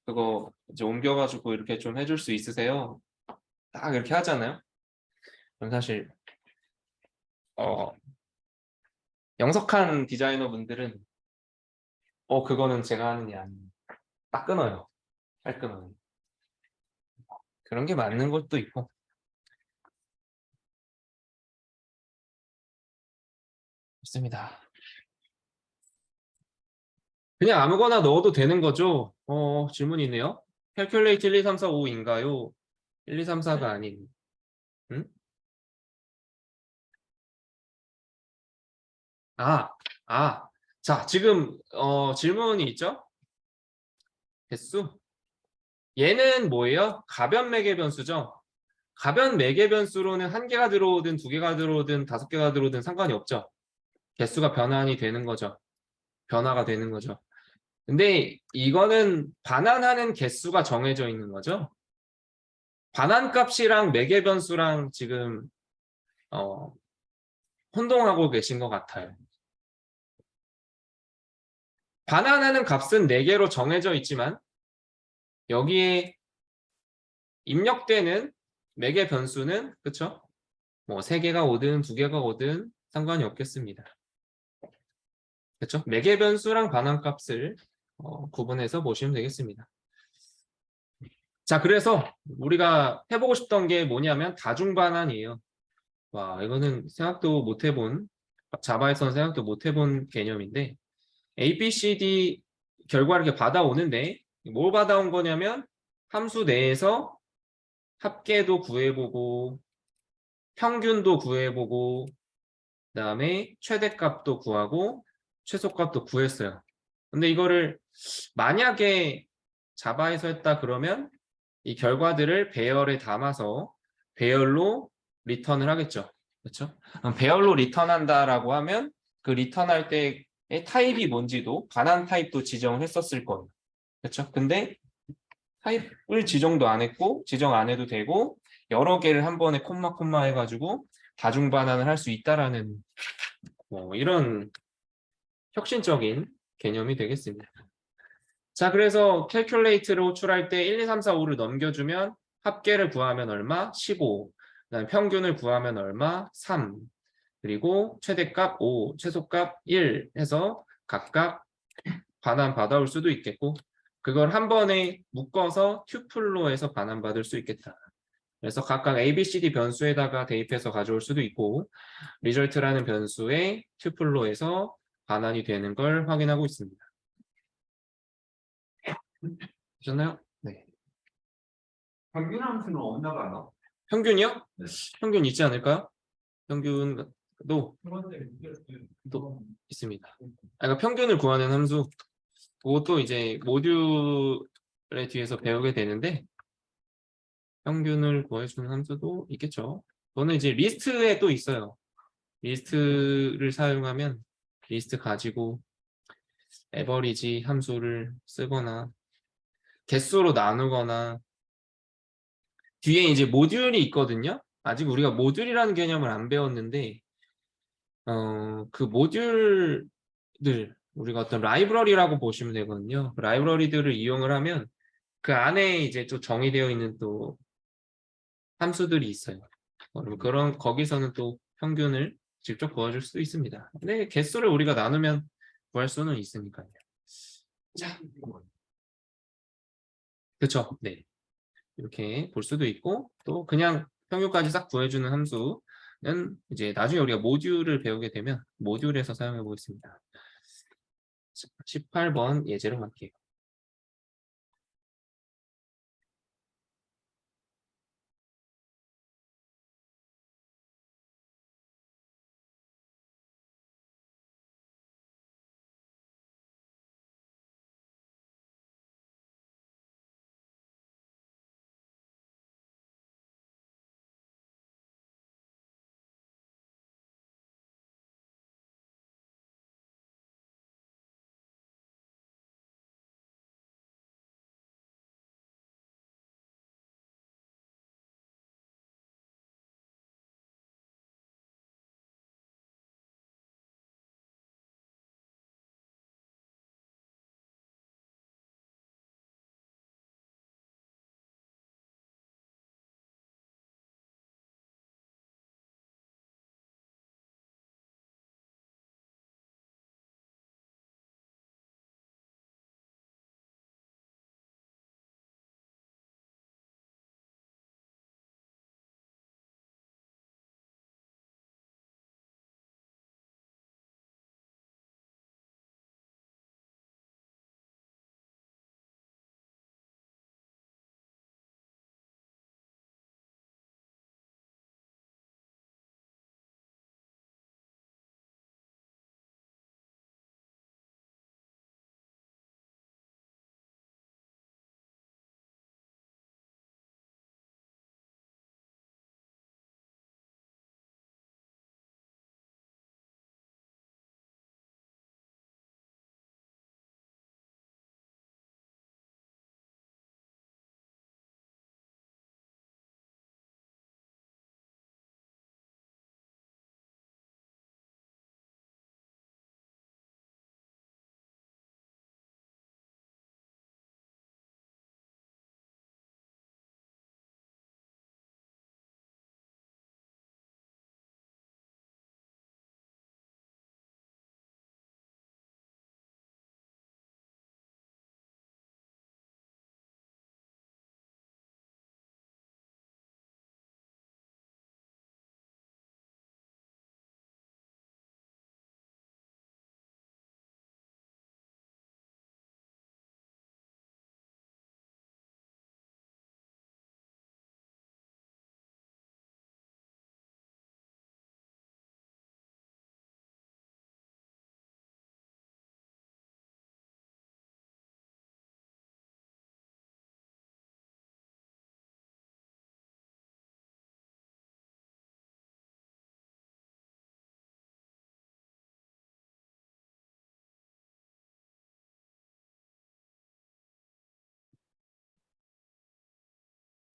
그거 이제 옮겨가지고 이렇게 좀 해줄 수 있으세요? 딱 이렇게 하잖아요. 그럼 사실 영석한 디자이너 분들은 그거는 제가 하는 게 아니에요. 딱 끊어요. 딱 끊어요. 그런 게 맞는 것도 있고. 좋습니다. 그냥 아무거나 넣어도 되는 거죠? 질문이 있네요. calculate 1, 2, 3, 4, 5인가요? 1, 2, 3, 4가 아닌. 응? 아, 자, 지금 질문이 있죠? 개수. 얘는 뭐예요? 가변 매개 변수죠? 가변 매개 변수로는 한 개가 들어오든 두 개가 들어오든 다섯 개가 들어오든 상관이 없죠. 개수가 변환이 되는 거죠. 변화가 되는 거죠. 근데 이거는 반환하는 개수가 정해져 있는 거죠. 반환값이랑 매개 변수랑 지금 어, 혼동하고 계신 것 같아요. 반환하는 값은 4개로 정해져 있지만 여기에 입력되는 매개 변수는 그쵸? 뭐 3개가 오든 2개가 오든 상관이 없겠습니다. 그쵸? 매개 변수랑 반환값을 구분해서 보시면 되겠습니다. 자, 그래서 우리가 해보고 싶던 게 뭐냐면 다중반환이에요. 와, 이거는 생각도 못 해본, 자바에서는 생각도 못 해본 개념인데 A, B, C, D 결과를 이렇게 받아오는데 뭘 받아온 거냐면 함수 내에서 합계도 구해보고 평균도 구해보고 그다음에 최대값도 구하고 최소값도 구했어요. 근데 이거를 만약에 자바에서 했다 그러면 이 결과들을 배열에 담아서 배열로 리턴을 하겠죠. 그렇죠? 배열로 리턴한다라고 하면 그 리턴할 때의 타입이 뭔지도 반환 타입도 지정을 했었을 거예요. 그렇죠? 근데 타입을 지정도 안 했고 지정 안 해도 되고 여러 개를 한 번에 콤마 해가지고 다중 반환을 할 수 있다라는 이런 혁신적인 개념이 되겠습니다. 자, 그래서 calculate를 호출할 때 1, 2, 3, 4, 5를 넘겨주면 합계를 구하면 얼마? 15. 그다음에 평균을 구하면 얼마? 3. 그리고 최대값 5, 최소값 1 해서 각각 반환 받아올 수도 있겠고 그걸 한 번에 묶어서 튜플로 해서 반환 받을 수 있겠다. 그래서 각각 A, B, C, D 변수에다가 대입해서 가져올 수도 있고 result라는 변수에 튜플로 해서 반환이 되는 걸 확인하고 있습니다. 보셨나요? 네. 평균 함수는 없나 봐요. 평균이요? 네. 평균 있지 않을까요? 평균도 또 있습니다. 그러니까 평균을 구하는 함수 그것도 이제 모듈의 뒤에서 배우게 되는데 평균을 구해주는 함수도 있겠죠. 저는 이제 리스트에 또 있어요. 리스트를 사용하면 리스트 가지고 에버리지 함수를 쓰거나 개수로 나누거나 뒤에 이제 모듈이 있거든요. 아직 우리가 모듈이라는 개념을 안 배웠는데 그 모듈들 우리가 어떤 라이브러리라고 보시면 되거든요. 그 라이브러리들을 이용을 하면 그 안에 이제 또 정의되어 있는 또 함수들이 있어요. 그럼 그런 거기서는 또 평균을 직접 구해줄 수도 있습니다. 근데 개수를 우리가 나누면 구할 수는 있으니까요. 자, 그렇죠. 네. 이렇게 볼 수도 있고 또 그냥 평균까지 싹 구해주는 함수는 이제 나중에 우리가 모듈을 배우게 되면 모듈에서 사용해 보겠습니다. 18번 예제로 갈게요.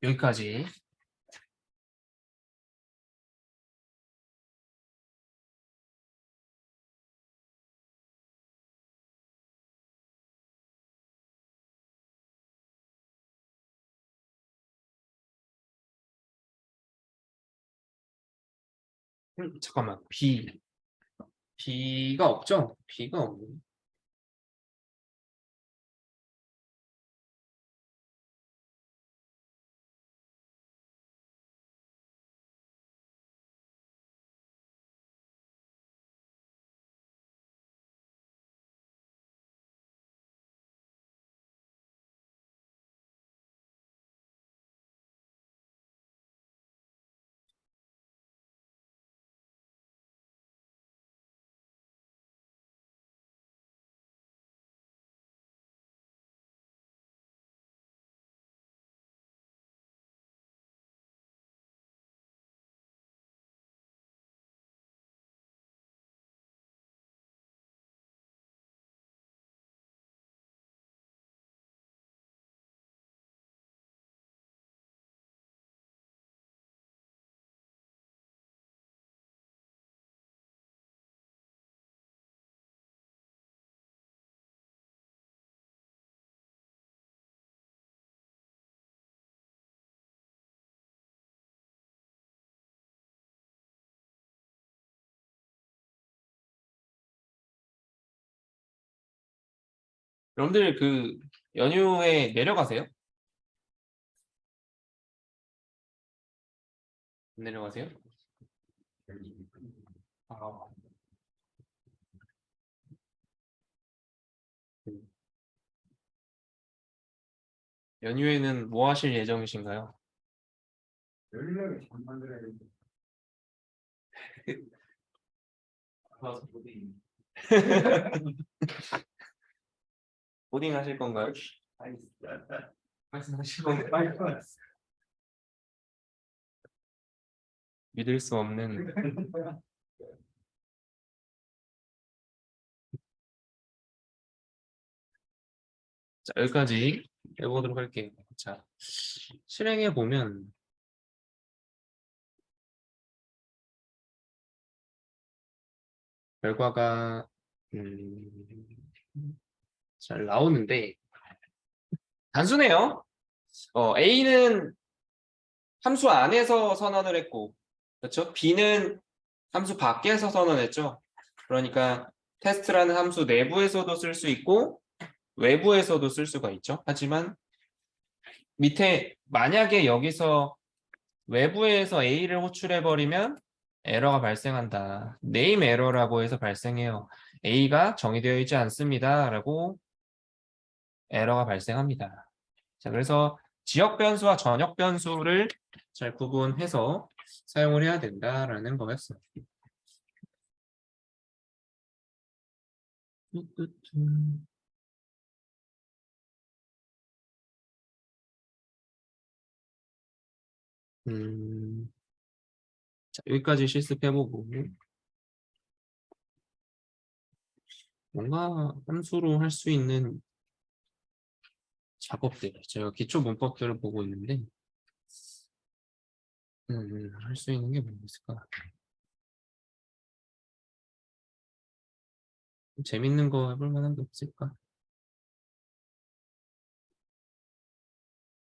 여기까지. 잠깐만. B가 없죠? B가 없네. 여러분들 그 연휴에 내려가세요? 안 내려가세요? 아, 연휴에는 뭐 하실 예정이신가요? 열심히 잘 만들어야 돼. 가서 보디 코딩 하실 건가요? 말씀하실 건가요? 믿을 수 없는. 자, 여기까지 해보도록 할게요. 자, 실행해 보면 결과가 잘 나오는데 단순해요. A는 함수 안에서 선언을 했고, 그렇죠? B는 함수 밖에서 선언했죠. 그러니까 테스트라는 함수 내부에서도 쓸 수 있고 외부에서도 쓸 수가 있죠. 하지만 밑에 만약에 여기서 외부에서 A를 호출해 버리면 에러가 발생한다. 네임 에러라고 해서 발생해요. A가 정의되어 있지 않습니다. 라고 에러가 발생합니다. 자, 그래서 지역 변수와 전역 변수를 잘 구분해서 사용을 해야 된다라는 거였어요. 자, 여기까지 실습해보고 뭔가 함수로 할 수 있는 작업들, 제가 기초 문법들을 보고 있는데 할 수 있는 게 뭐가 있을까? 재밌는 거 해볼 만한 게 없을까?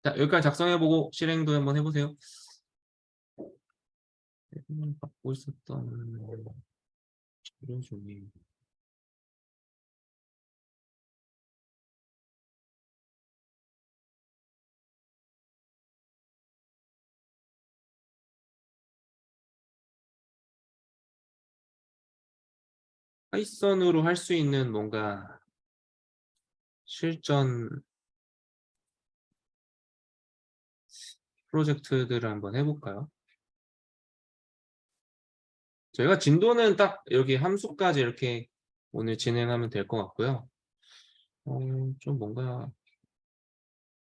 자, 여기까지 작성해보고 실행도 한번 해보세요. 받고 있었던 이런 종이. 파이썬으로 할 수 있는 뭔가 실전 프로젝트들을 한번 해볼까요? 저희가 진도는 딱 여기 함수까지 이렇게 오늘 진행하면 될 것 같고요. 좀 뭔가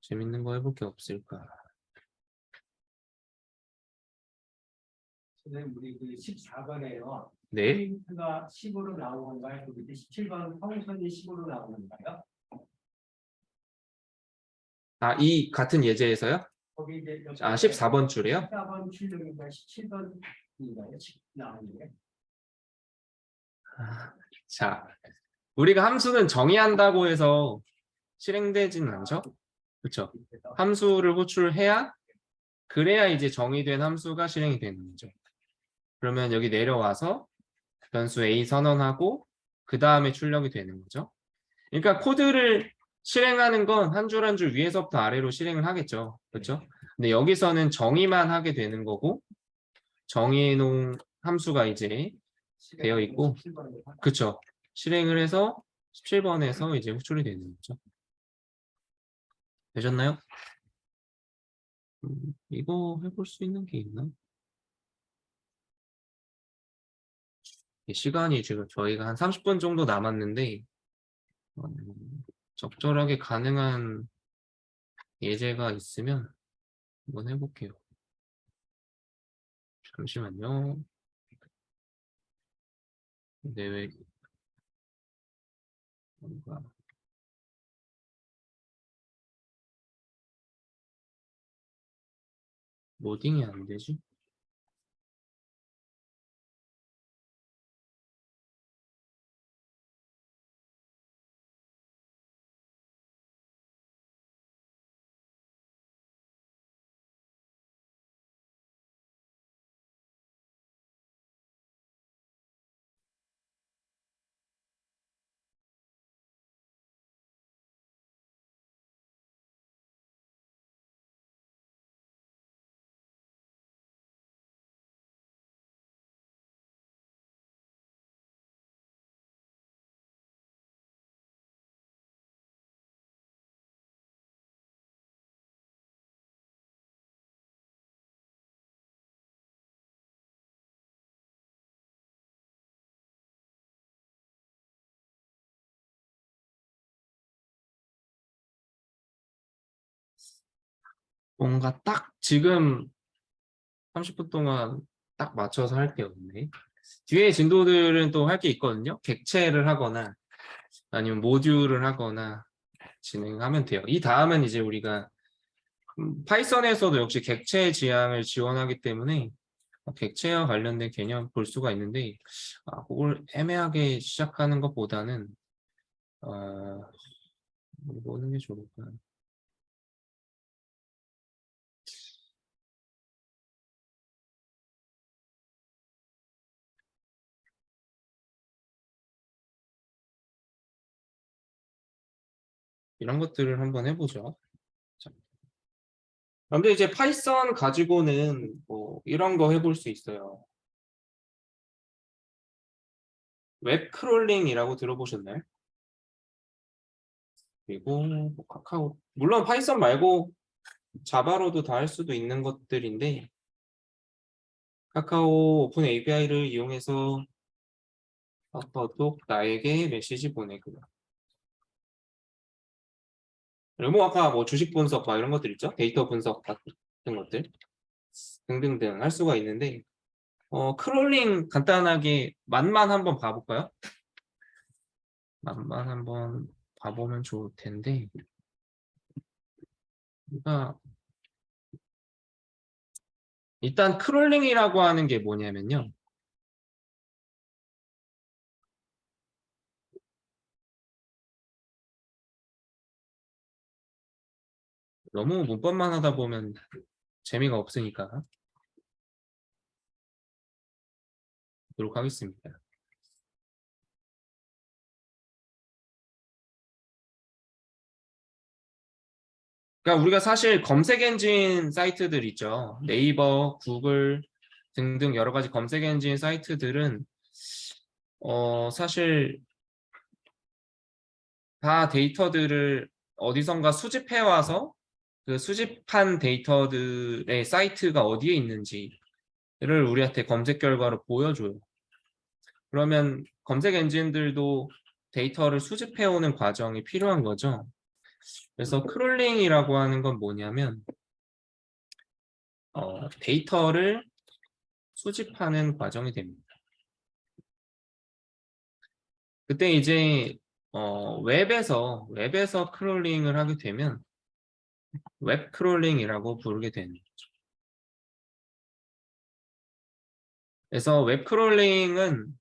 재밌는 거 해볼 게 없을까? 선생님 우리 그 14번에요. 네. 포인트가 10으로 나오는 건가요? 그 밑에 17번 평선이 10으로 나오는 건가요? 아, 이 같은 예제에서요? 거기 이제 14번 줄이요? 14번 출력인가 17번인가요? 나오는데. 자, 우리가 함수는 정의한다고 해서 실행되지는 않죠? 그렇죠? 함수를 호출해야 그래야 이제 정의된 함수가 실행이 되는 거죠. 그러면 여기 내려와서 변수 A 선언하고 그 다음에 출력이 되는 거죠. 그러니까 코드를 실행하는 건 한 줄 한 줄 위에서부터 아래로 실행을 하겠죠. 그렇죠? 근데 여기서는 정의만 하게 되는 거고 정의해 놓은 함수가 이제 되어 있고 그렇죠. 실행을 해서 17번에서 이제 호출이 되는 거죠. 되셨나요? 이거 해볼 수 있는 게 있나? 시간이 지금 저희가 한 30분 정도 남았는데 적절하게 가능한 예제가 있으면 한번 해볼게요. 잠시만요. 근데 왜 뭔가 로딩이 안 되지? 뭔가 딱 지금 30분 동안 딱 맞춰서 할 게 없네. 뒤에 진도들은 또 할 게 있거든요. 객체를 하거나 아니면 모듈을 하거나 진행하면 돼요. 이 다음은 이제 우리가 파이썬에서도 역시 객체 지향을 지원하기 때문에 객체와 관련된 개념 볼 수가 있는데 그걸 애매하게 시작하는 것보다는 뭐 하는 게 좋을까? 이런 것들을 한번 해보죠. 자. 근데 이제 파이썬 가지고는 뭐 이런 거 해볼 수 있어요. 웹 크롤링이라고 들어보셨나요? 그리고 뭐 카카오 물론 파이썬 말고 자바로도 다 할 수도 있는 것들인데 카카오 오픈 API를 이용해서 카카오톡 나에게 메시지 보내고 그리고 뭐 아까 뭐 주식 분석 막 이런 것들 있죠? 데이터 분석 같은 것들 등등등 할 수가 있는데 크롤링 간단하게 맛만 한번 봐볼까요? 맛만 한번 봐보면 좋을 텐데 우리가 일단 크롤링이라고 하는 게 뭐냐면요. 너무 문법만 하다 보면 재미가 없으니까 보도록 하겠습니다. 그러니까 우리가 사실 검색 엔진 사이트들 있죠. 네이버, 구글 등등 여러 가지 검색 엔진 사이트들은 사실 다 데이터들을 어디선가 수집해 와서 그 수집한 데이터들의 사이트가 어디에 있는지를 우리한테 검색 결과로 보여줘요. 그러면 검색 엔진들도 데이터를 수집해 오는 과정이 필요한 거죠. 그래서 크롤링이라고 하는 건 뭐냐면 데이터를 수집하는 과정이 됩니다. 그때 이제 웹에서 크롤링을 하게 되면 웹 크롤링이라고 부르게 되는 거죠. 그래서 웹 크롤링은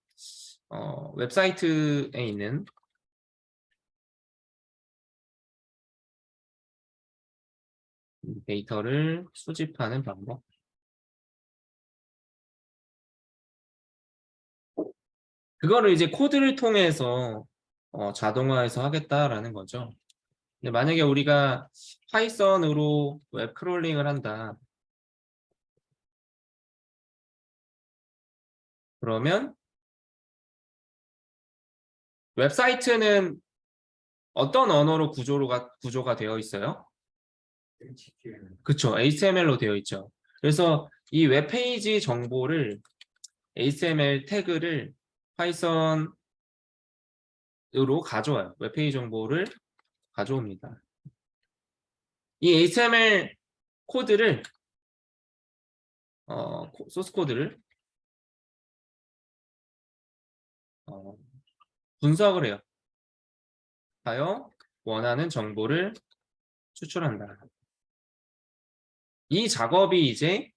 웹사이트에 있는 데이터를 수집하는 방법. 그거를 이제 코드를 통해서 자동화해서 하겠다라는 거죠. 근데 만약에 우리가 파이썬으로 웹 크롤링을 한다. 그러면 웹사이트는 어떤 언어로 구조가 되어 있어요? 그쵸. HTML로 되어 있죠. 그래서 이 웹페이지 정보를 HTML 태그를 파이썬으로 가져와요. 웹페이지 정보를 가져옵니다. 이 HTML 코드를 소스 코드를 분석을 해요. 하여 원하는 정보를 추출한다. 이 작업이 이제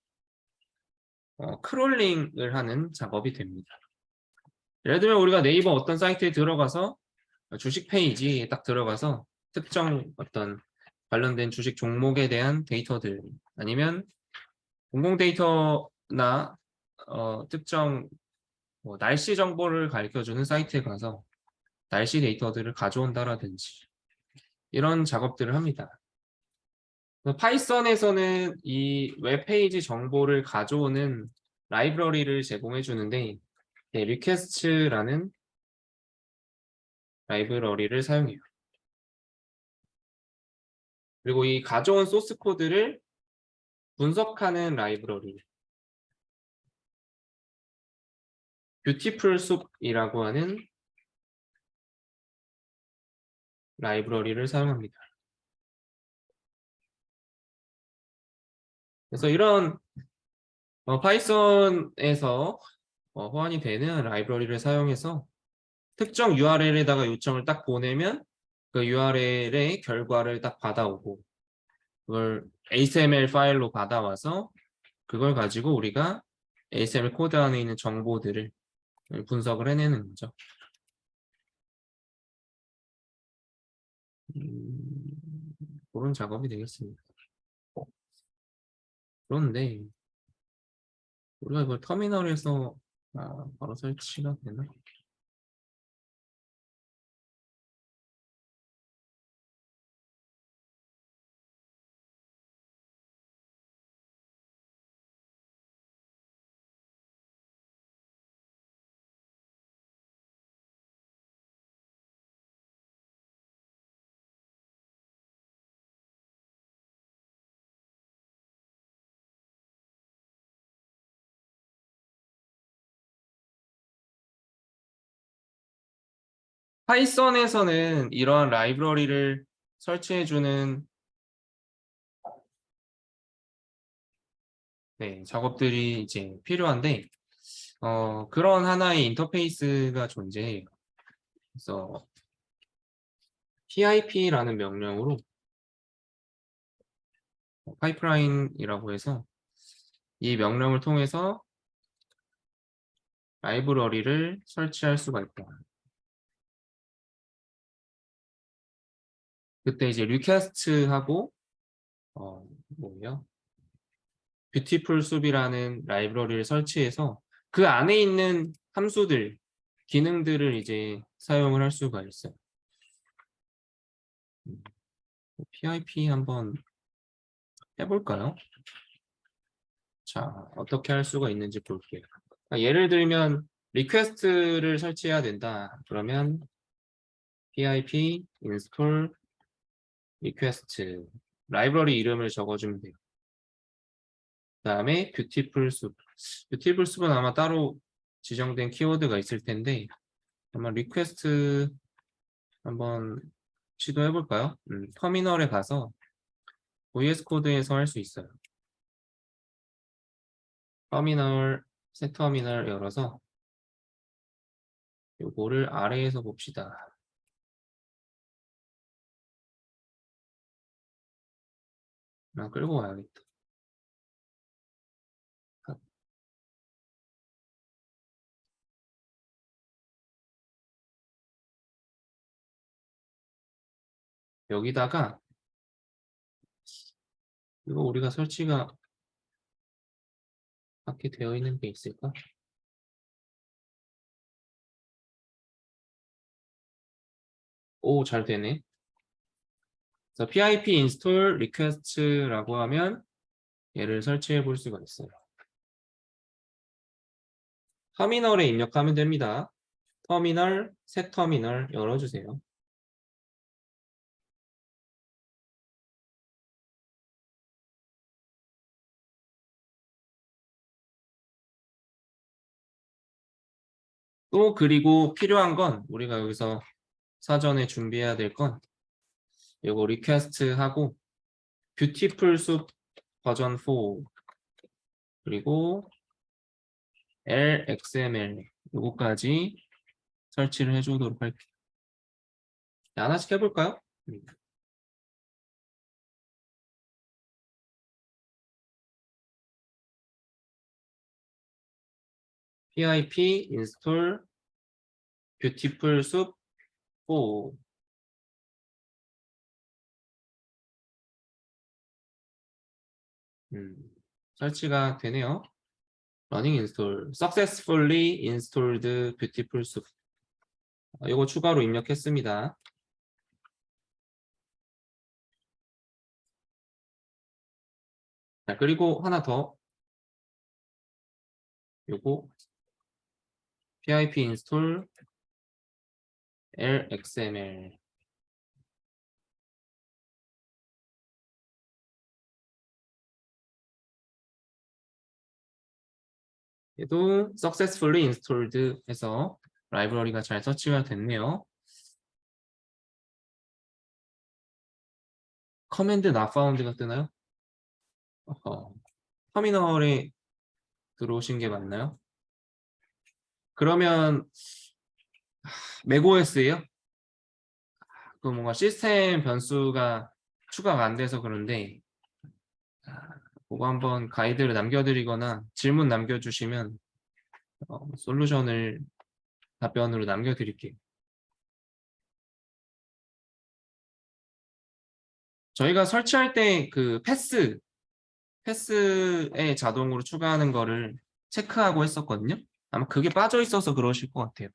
크롤링을 하는 작업이 됩니다. 예를 들면 우리가 네이버 어떤 사이트에 들어가서 주식 페이지에 딱 들어가서 특정 어떤 관련된 주식 종목에 대한 데이터들 아니면 공공 데이터나 특정 날씨 정보를 가르쳐주는 사이트에 가서 날씨 데이터들을 가져온다라든지 이런 작업들을 합니다. 파이썬에서는 이 웹페이지 정보를 가져오는 라이브러리를 제공해 주는데 리퀘스트라는 라이브러리를 사용해요. 그리고 이 가져온 소스 코드를 분석하는 라이브러리 뷰티풀 숲이라고 하는 라이브러리를 사용합니다. 그래서 이런 파이썬에서 호환이 되는 라이브러리를 사용해서 특정 URL에다가 요청을 딱 보내면 그 URL의 결과를 딱 받아오고 그걸 HTML 파일로 받아와서 그걸 가지고 우리가 HTML 코드 안에 있는 정보들을 분석을 해내는 거죠. 그런 작업이 되겠습니다. 그런데 우리가 이걸 터미널에서 바로 설치가 되나? 파이썬에서는 이러한 라이브러리를 설치해주는 작업들이 이제 필요한데 그런 하나의 인터페이스가 존재해요. 그래서 pip라는 명령으로 파이프라인이라고 해서 이 명령을 통해서 라이브러리를 설치할 수가 있다. 그때 이제 리퀘스트하고 뭐예요? 뷰티풀 숲이라는 라이브러리를 설치해서 그 안에 있는 함수들, 기능들을 이제 사용을 할 수가 있어요. PIP 한번 해볼까요? 자, 어떻게 할 수가 있는지 볼게요. 예를 들면 리퀘스트를 설치해야 된다. 그러면 pip install request 라이브러리 이름을 적어주면 돼요. 그 다음에 뷰티풀 숲. 뷰티풀 숲은 아마 따로 지정된 키워드가 있을 텐데 아마 리퀘스트 한번 시도해 볼까요? 터미널에 가서 VS 코드에서 할 수 있어요. 새 터미널 열어서 요거를 아래에서 봅시다. 끌고 와야겠다. 여기다가 이거 우리가 설치가 밖에 되어 있는 게 있을까? 오, 잘 되네. 그래서 pip install request라고 하면 얘를 설치해 볼 수가 있어요. 터미널에 입력하면 됩니다. 터미널, 새 터미널 열어주세요. 또 그리고 필요한 건 우리가 여기서 사전에 준비해야 될 건 이거 리퀘스트 하고 뷰티풀 숲 버전 4 그리고 LXML 요거까지 설치를 해주도록 할게요. 하나씩 해볼까요? pip install 뷰티풀 숲 4 설치가 되네요. running install successfully installed 뷰티풀 숲 이거 추가로 입력했습니다. 자, 그리고 하나 더 요거 pip install LXML 얘도 successfully installed 해서 라이브러리가 잘 설치가 됐네요. command not found가 뜨나요? 터미널에 들어오신 게 맞나요? 그러면 맥OS예요? 그 뭔가 시스템 변수가 추가가 안 돼서 그런데 그거 한번 가이드를 남겨드리거나 질문 남겨주시면 솔루션을 답변으로 남겨드릴게요. 저희가 설치할 때 그 패스에 자동으로 추가하는 거를 체크하고 했었거든요. 아마 그게 빠져 있어서 그러실 것 같아요.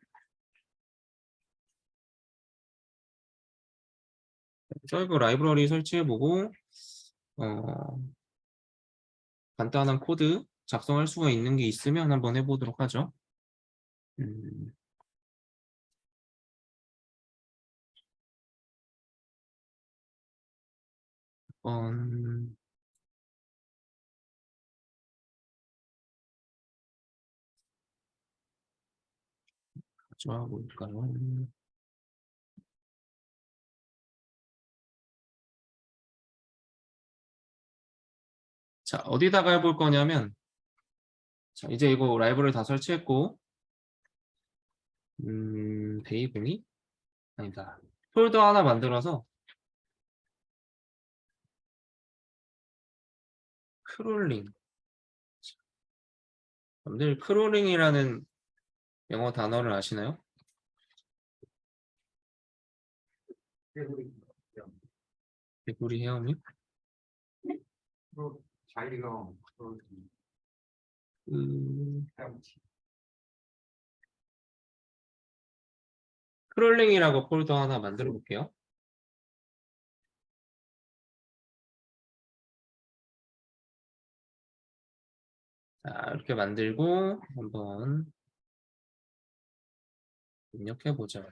저희가 라이브러리 설치해보고 간단한 코드 작성할 수가 있는 게 있으면 한번 해보도록 하죠. 가져와볼까요? 자, 어디다가 해볼 거냐면, 자, 이제 이거 라이브러리 다 설치했고, 베이블이? 아니다. 폴더 하나 만들어서, 크롤링. 여러분들 크롤링이라는 영어 단어를 아시나요? 개구리 헤엄이? 자기가 크롤링이라고 폴더 하나 만들어 볼게요. 자, 이렇게 만들고 한번 입력해 보죠.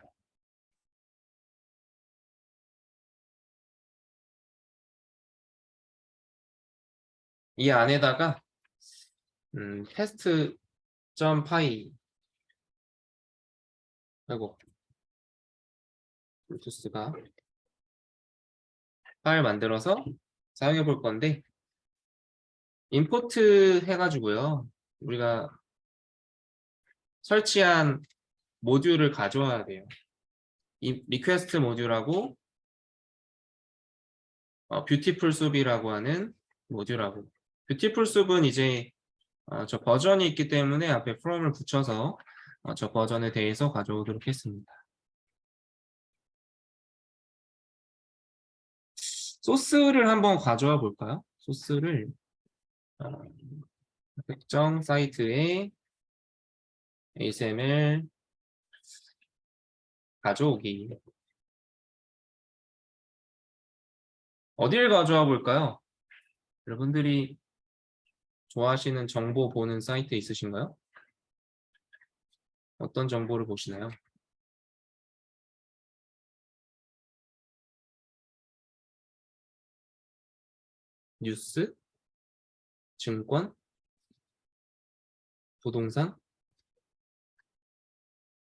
이 안에다가 test.py 아이고 블루투스가 파일 만들어서 사용해 볼 건데 임포트 해가지고요. 우리가 설치한 모듈을 가져와야 돼요. 이 리퀘스트 모듈하고 뷰티풀 숲이라고 하는 모듈하고 뷰티풀 숲은 이제 저 버전이 있기 때문에 앞에 from을 붙여서 저 버전에 대해서 가져오도록 했습니다. 소스를 한번 가져와 볼까요? 소스를 특정 사이트에 HTML 가져오기. 어디를 가져와 볼까요? 여러분들이 좋아하시는 정보 보는 사이트 있으신가요? 어떤 정보를 보시나요? 뉴스? 증권? 부동산?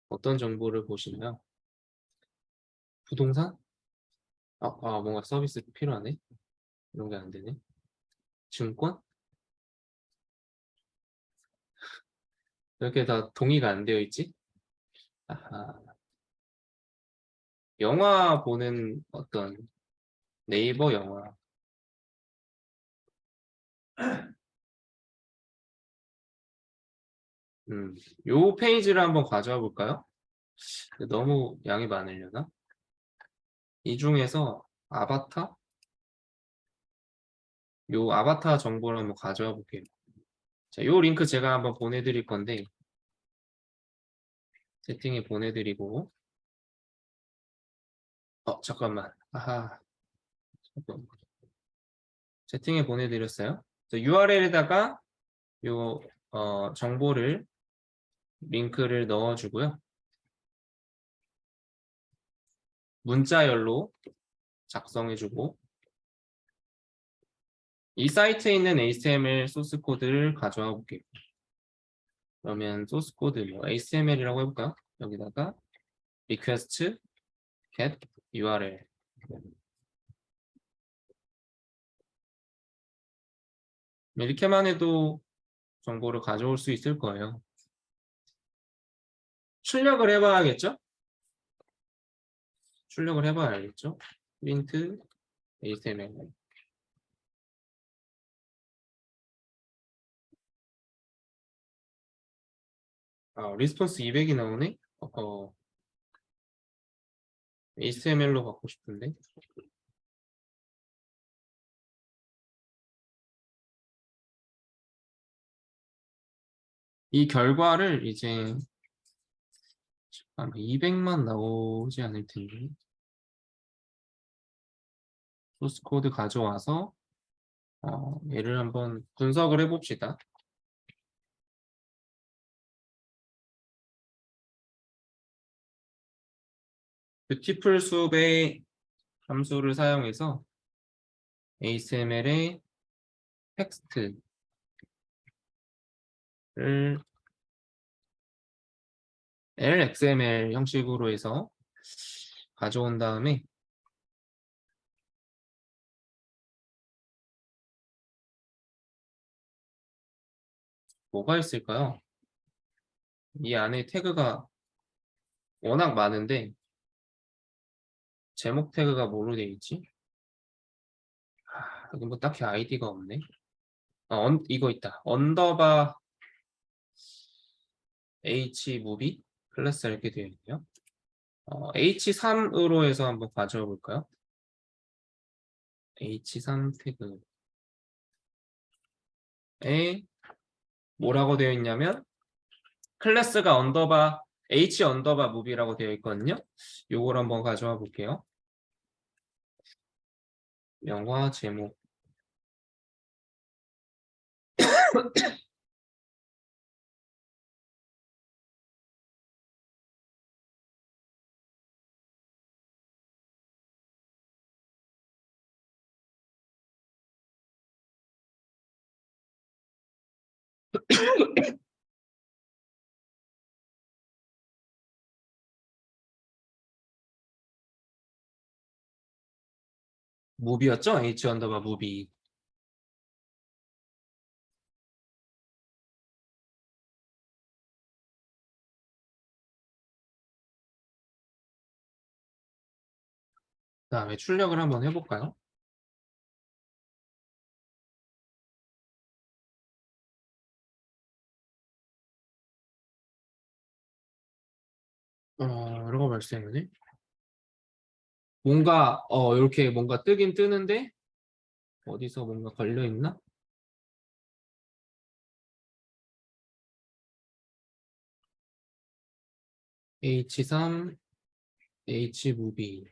어떤 정보를 보시나요? 부동산? 뭔가 서비스 필요하네. 이런 게 안 되네. 증권? 왜 이렇게 다 동의가 안 되어 있지? 아하. 영화 보는 어떤 네이버 영화. 요 페이지를 한번 가져와 볼까요? 너무 양이 많으려나? 이 중에서 아바타? 요 아바타 정보를 한번 가져와 볼게요. 자, 요 링크 제가 한번 보내드릴 건데 채팅에 보내드리고 잠깐만. 잠깐만. 채팅에 보내드렸어요. URL에다가 요 정보를 링크를 넣어주고요. 문자열로 작성해주고 이 사이트에 있는 HTML 소스 코드를 가져와 볼게요. 그러면 소스 코드 HTML이라고 해볼까요? 여기다가 request get URL 이렇게만 해도 정보를 가져올 수 있을 거예요. 출력을 해봐야겠죠? 출력을 해봐야 알겠죠? print HTML 리스폰스 200이 나오네? HTML로 받고 싶은데 이 결과를 이제 아마 200만 나오지 않을 텐데 소스 코드 가져와서 얘를 한번 분석을 해봅시다. 뷰티풀 숲의 함수를 사용해서 HTML의 텍스트를 LXML 형식으로 해서 가져온 다음에 뭐가 있을까요? 이 안에 태그가 워낙 많은데 제목 태그가 뭐로 되어 있지? 여기 뭐 딱히 아이디가 없네. 이거 있다. 언더바 hmovie 클래스 이렇게 되어 있네요. h3으로 해서 한번 가져와 볼까요? h3 태그에 뭐라고 되어 있냐면 클래스가 언더바 h 언더바 movie라고 되어 있거든요. 요걸 한번 가져와 볼게요. 영화 제목 movie였죠? h 언더바 movie. 그다음에 출력을 한번 해볼까요? 이런 거 발생하네. 뭔가 이렇게 뭔가 뜨긴 뜨는데 어디서 뭔가 걸려 있나? H3 H무비.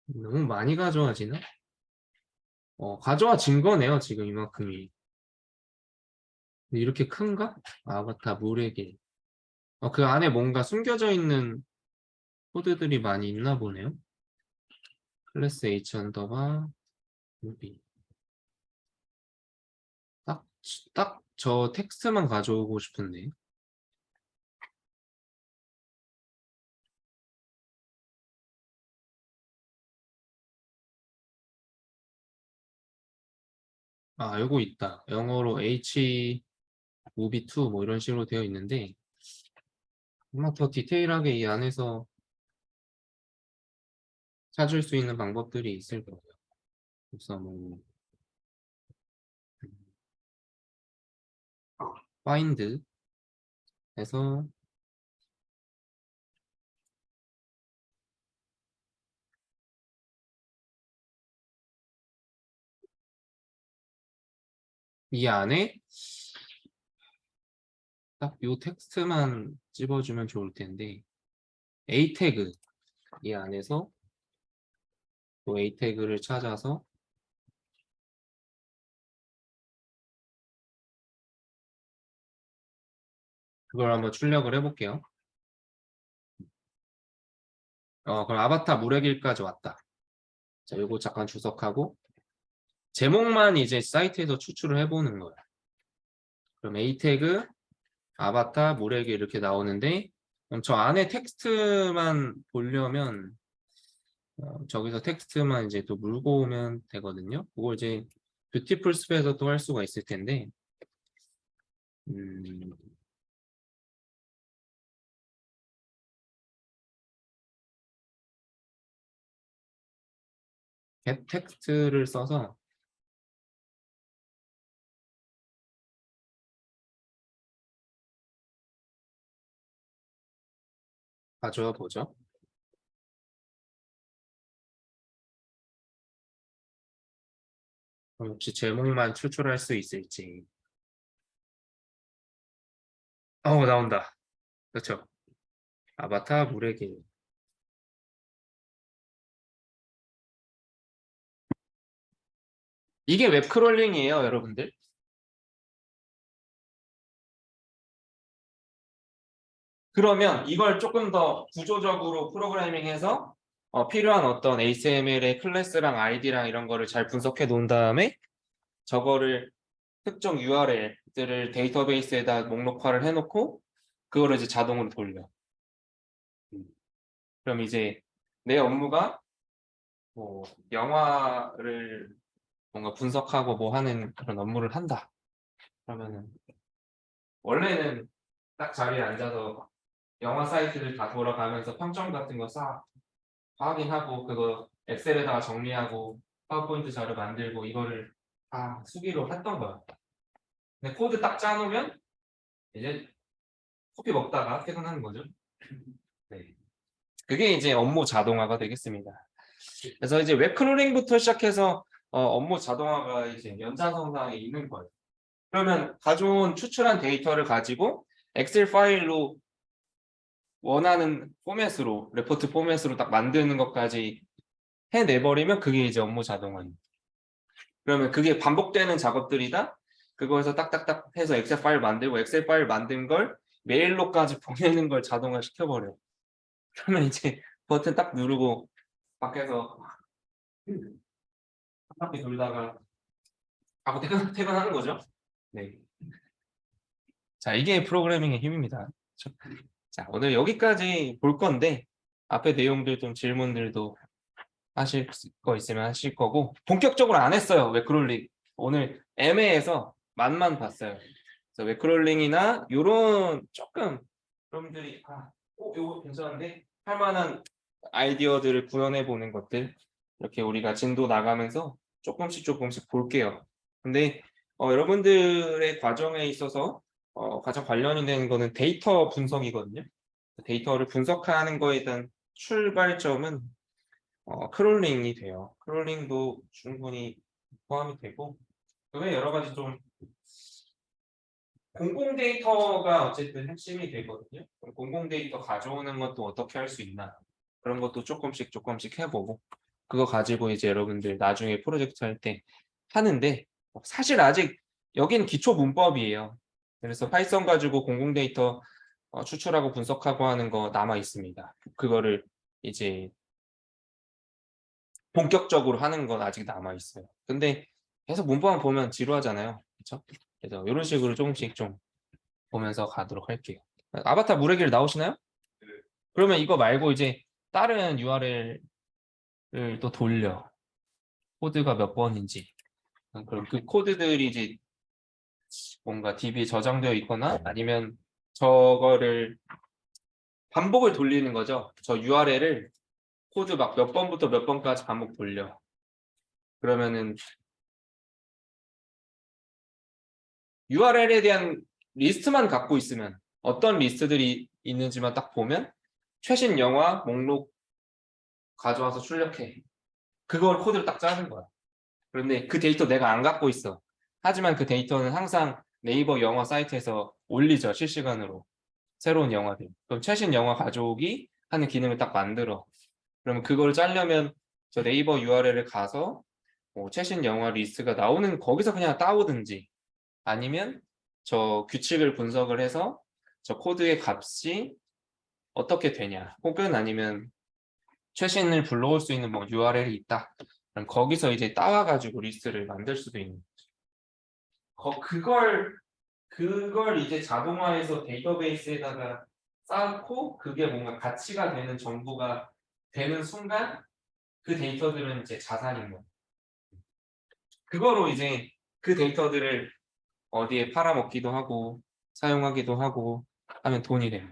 너무 많이 가져와지나? 가져와진 거네요, 지금 이만큼이. 근데 이렇게 큰가? 아바타 물의 길. 그 안에 뭔가 숨겨져 있는 코드들이 많이 있나 보네요. 클래스 H 언더바 무비. 딱 저 텍스트만 가져오고 싶은데. 요거 있다. 영어로 H 무비 2 뭐 이런 식으로 되어 있는데 아마 더 디테일하게 이 안에서 찾을 수 있는 방법들이 있을 거예요. 그래서 뭐 find 해서 이 안에 딱 요 텍스트만 집어주면 좋을 텐데 A 태그 이 안에서 또 A 태그를 찾아서 그걸 한번 출력을 해볼게요. 그럼 아바타 물의 길까지 왔다. 자, 요거 잠깐 주석하고 제목만 이제 사이트에서 추출을 해보는 거예요. 그럼 A 태그 아바타 물의 길 이렇게 나오는데 그럼 저 안에 텍스트만 보려면 저기서 텍스트만 이제 또 물고 오면 되거든요. 그걸 이제 뷰티풀 숲에서 또 할 수가 있을 텐데 get 텍스트를 써서 가져와 보죠. 그럼 혹시 제목만 추출할 수 있을지. 나온다. 그렇죠. 아바타 물의 길. 이게 웹 크롤링이에요, 여러분들. 그러면 이걸 조금 더 구조적으로 프로그래밍해서 필요한 어떤 HTML의 클래스랑 아이디랑 이런 거를 잘 분석해 놓은 다음에 저거를 특정 URL들을 데이터베이스에다 목록화를 해놓고 그거를 이제 자동으로 돌려. 그럼 이제 내 업무가 뭐 영화를 뭔가 분석하고 뭐 하는 그런 업무를 한다. 그러면은 원래는 딱 자리에 앉아서 영화 사이트를 다 돌아가면서 평점 같은 거 싹 확인하고 그거 엑셀에다가 정리하고 파워포인트 자료 만들고 이거를 다 수기로 했던 거야. 근데 코드 딱 짜놓으면 이제 커피 먹다가 퇴근하는 거죠. 네. 그게 이제 업무 자동화가 되겠습니다. 그래서 이제 웹 크롤링부터 시작해서 업무 자동화가 이제 연장선상에 있는 거예요. 그러면 가져온 추출한 데이터를 가지고 엑셀 파일로 원하는 포맷으로 레포트 포맷으로 딱 만드는 것까지 해내버리면 그게 이제 업무 자동화입니다. 그러면 그게 반복되는 작업들이다. 그거에서 딱딱딱 해서 엑셀 파일 만들고 엑셀 파일 만든 걸 메일로까지 보내는 걸 자동화 시켜버려요. 그러면 이제 버튼 딱 누르고 밖에서 한 바퀴 돌다가 하고 퇴근하는 거죠. 네. 자, 이게 프로그래밍의 힘입니다. 자, 오늘 여기까지 볼 건데 앞에 내용들 좀 질문들도 하실 거 있으면 하실 거고 본격적으로 안 했어요. 웹크롤링 오늘 애매해서 맛만 봤어요. 그래서 웹크롤링이나 요런 조금 여러분들이 요거 괜찮은데 할 만한 아이디어들을 구현해 보는 것들 이렇게 우리가 진도 나가면서 조금씩 볼게요. 근데 여러분들의 과정에 있어서 가장 관련이 되는 거는 데이터 분석이거든요. 데이터를 분석하는 거에 대한 출발점은 크롤링이 돼요. 크롤링도 충분히 포함이 되고, 그외 여러 가지 좀 공공 데이터가 어쨌든 핵심이 되거든요. 그럼 공공 데이터 가져오는 것도 어떻게 할 수 있나, 그런 것도 조금씩 해보고, 그거 가지고 이제 여러분들 나중에 프로젝트 할 때 하는데, 사실 아직 여기는 기초 문법이에요. 그래서 파이썬 가지고 공공 데이터 추출하고 분석하고 하는 거 남아 있습니다. 그거를 이제 본격적으로 하는 건 아직 남아 있어요. 근데 계속 문법만 보면 지루하잖아요. 그렇죠? 그래서 이런 식으로 조금씩 좀 보면서 가도록 할게요. 아바타 물의길 나오시나요? 그러면 이거 말고 이제 다른 URL을 또 돌려. 코드가 몇 번인지. 그럼 그 코드들이 이제 뭔가 DB에 저장되어 있거나 아니면 저거를 반복을 돌리는 거죠. 저 URL을 코드 막 몇 번부터 몇 번까지 반복 돌려. 그러면은 URL에 대한 리스트만 갖고 있으면, 어떤 리스트들이 있는지만 딱 보면 최신 영화 목록 가져와서 출력해. 그걸 코드를 딱 짜는 거야. 그런데 그 데이터 내가 안 갖고 있어. 하지만 그 데이터는 항상 네이버 영화 사이트에서 올리죠. 실시간으로. 새로운 영화들. 그럼 최신 영화 가져오기 하는 기능을 딱 만들어. 그러면 그걸 짜려면 저 네이버 URL에 가서 최신 영화 리스트가 나오는 거기서 그냥 따오든지, 아니면 저 규칙을 분석을 해서 저 코드의 값이 어떻게 되냐, 혹은 아니면 최신을 불러올 수 있는 뭐 URL이 있다. 그럼 거기서 이제 따와가지고 리스트를 만들 수도 있는 거죠. 그걸 이제 자동화해서 데이터베이스에다가 쌓고 그게 뭔가 가치가 되는 정보가 되는 순간 그 데이터들은 이제 자산인 거예요. 그거로 이제 그 데이터들을 어디에 팔아먹기도 하고 사용하기도 하고 하면 돈이 돼요.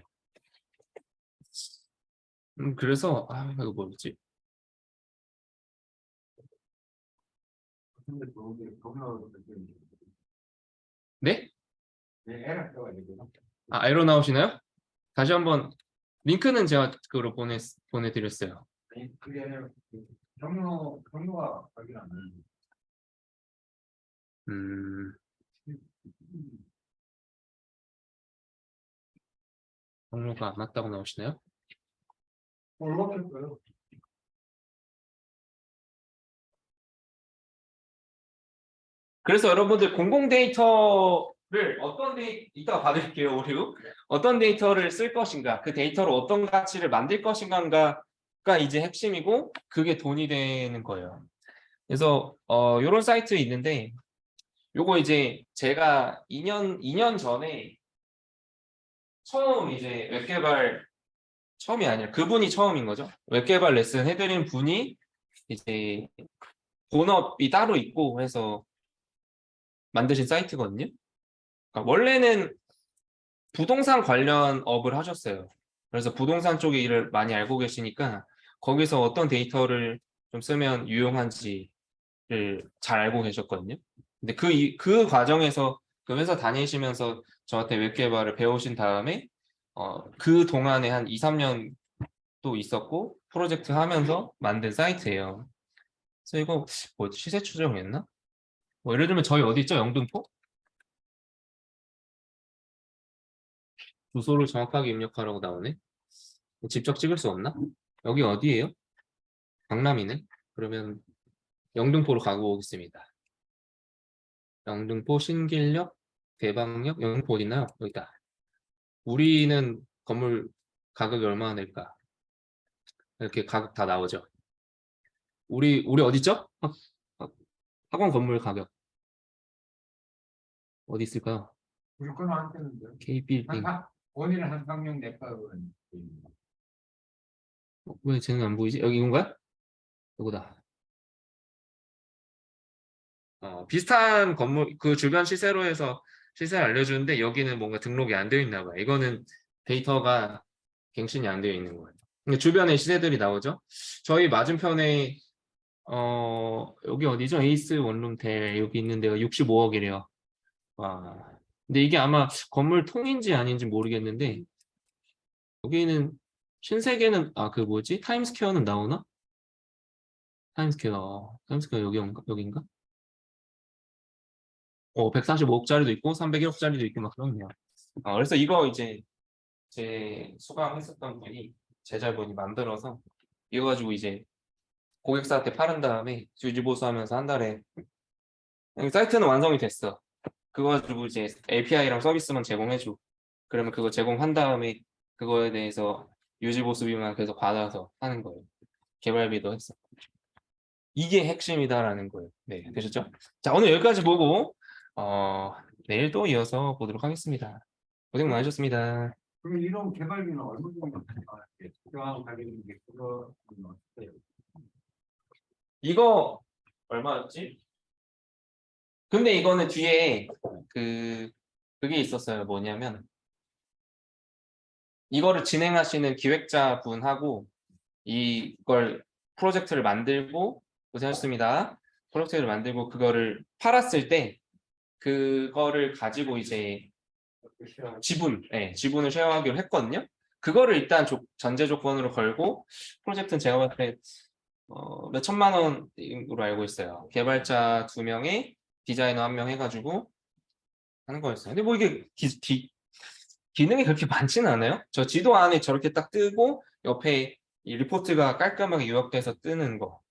그래서 이거 뭐였지? 근데 그게 겁나고 네? 에러 떠가지고 에러 나오시나요? 다시 한번 링크는 제가 그거로 보내드렸어요. 그게 아니라 경로가 확인 안 되는데. 음, 경로가 안 맞다고 나오시나요? 올라갔어요. 그래서 여러분들 공공 데이터를 이따가 받을게요. 오류. 어떤 데이터를 쓸 것인가, 그 데이터로 어떤 가치를 만들 것인가가 이제 핵심이고, 그게 돈이 되는 거예요. 그래서 이런 사이트 있는데, 요거 이제 제가 2년 전에 처음 이제 웹개발, 처음이 아니라 그분이 처음인 거죠. 웹개발 레슨 해드린 분이 이제 본업이 따로 있고 해서 만드신 사이트거든요. 그러니까 원래는 부동산 관련 업을 하셨어요. 그래서 부동산 쪽에 일을 많이 알고 계시니까 거기서 어떤 데이터를 좀 쓰면 유용한지를 잘 알고 계셨거든요. 근데 그 과정에서 그 회사 다니시면서 저한테 웹개발을 배우신 다음에 그 동안에 한 2, 3년 또 있었고 프로젝트 하면서 만든 사이트예요. 그래서 이거 뭐 시세 추정했나? 뭐 예를 들면 저희 어디 있죠? 영등포? 주소를 정확하게 입력하라고 나오네. 직접 찍을 수 없나? 여기 어디예요? 강남이네. 그러면 영등포로 가고 오겠습니다. 영등포 신길역, 대방역, 영등포 어디 있나요? 여기다. 우리는 건물 가격이 얼마나 될까? 이렇게 가격 다 나오죠. 우리 어디 있죠? 학원 건물 가격 어디 있을까요? 무조건 안 되는데. K빌딩. 원인은 한강역 내과는 왜 쟤는 안 보이지? 여기 이건가요? 이거다. 비슷한 건물 그 주변 시세로 해서 시세를 알려주는데 여기는 뭔가 등록이 안 되어 있나 봐요. 이거는 데이터가 갱신이 안 되어 있는 거예요. 근데 주변에 시세들이 나오죠. 저희 맞은편에 여기 어디죠? 에이스 원룸 대 여기 있는 데가 65억이래요. 와. 근데 이게 아마 건물 통인지 아닌지 모르겠는데 여기는 신세계는 그 뭐지? 타임스퀘어는 나오나? 타임스퀘어 여기인가? 145억짜리도 있고 301억짜리도 있고 막 그렇네요. 그래서 이거 이제 제 수강했었던 분이 제자분이 만들어서 이거 가지고 이제 고객사한테 팔은 다음에 유지보수하면서 한 달에 사이트는 완성이 됐어. 그거 가지고 이제 API랑 서비스만 제공해줘. 그러면 그거 제공한 다음에 그거에 대해서 유지보수비만 계속 받아서 하는 거예요. 개발비도 했어. 이게 핵심이다라는 거예요. 네, 되셨죠? 자, 오늘 여기까지 보고 내일도 이어서 보도록 하겠습니다. 고생 많으셨습니다. 그럼 이런 개발비는 얼마 정도 필요한 가격인 게 그거 어때요? 이거 얼마였지? 근데 이거는 뒤에 그게 있었어요. 뭐냐면 이거를 진행하시는 기획자분하고 이걸 프로젝트를 만들고 고생하셨습니다. 프로젝트를 만들고 그거를 팔았을 때 그거를 가지고 이제 지분을 쉐어하기로 했거든요. 그거를 일단 전제 조건으로 걸고 프로젝트는 제가 봤을 때 몇 천만 원으로 알고 있어요. 개발자 2명에 디자이너 1명 해가지고 하는 거였어요. 근데 뭐 이게 기능이 그렇게 많지는 않아요. 저 지도 안에 저렇게 딱 뜨고 옆에 이 리포트가 깔끔하게 요약돼서 뜨는 거.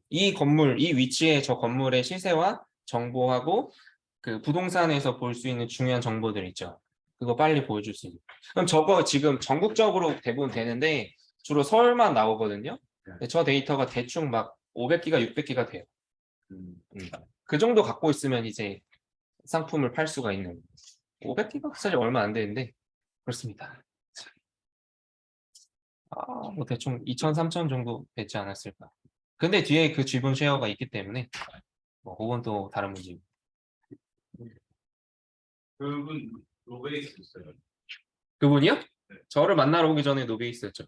이 건물, 이 위치에 저 건물의 시세와 정보하고 그 부동산에서 볼 수 있는 중요한 정보들 있죠. 그거 빨리 보여줄 수 있는. 그럼 저거 지금 전국적으로 대부분 되는데 주로 서울만 나오거든요. 근데 저 데이터가 대충 막 500기가, 600기가 돼요. 그 정도 갖고 있으면 이제 상품을 팔 수가 있는. 500기가 사실 얼마 안 되는데 그렇습니다. 뭐 대충 2,000, 3,000 정도 되지 않았을까. 근데 뒤에 그 지분 쉐어가 있기 때문에 뭐 그건 또 다른 문제고. 그분 로베이스 있어요. 그분이요? 저를 만나러 오기 전에 노베이스였죠.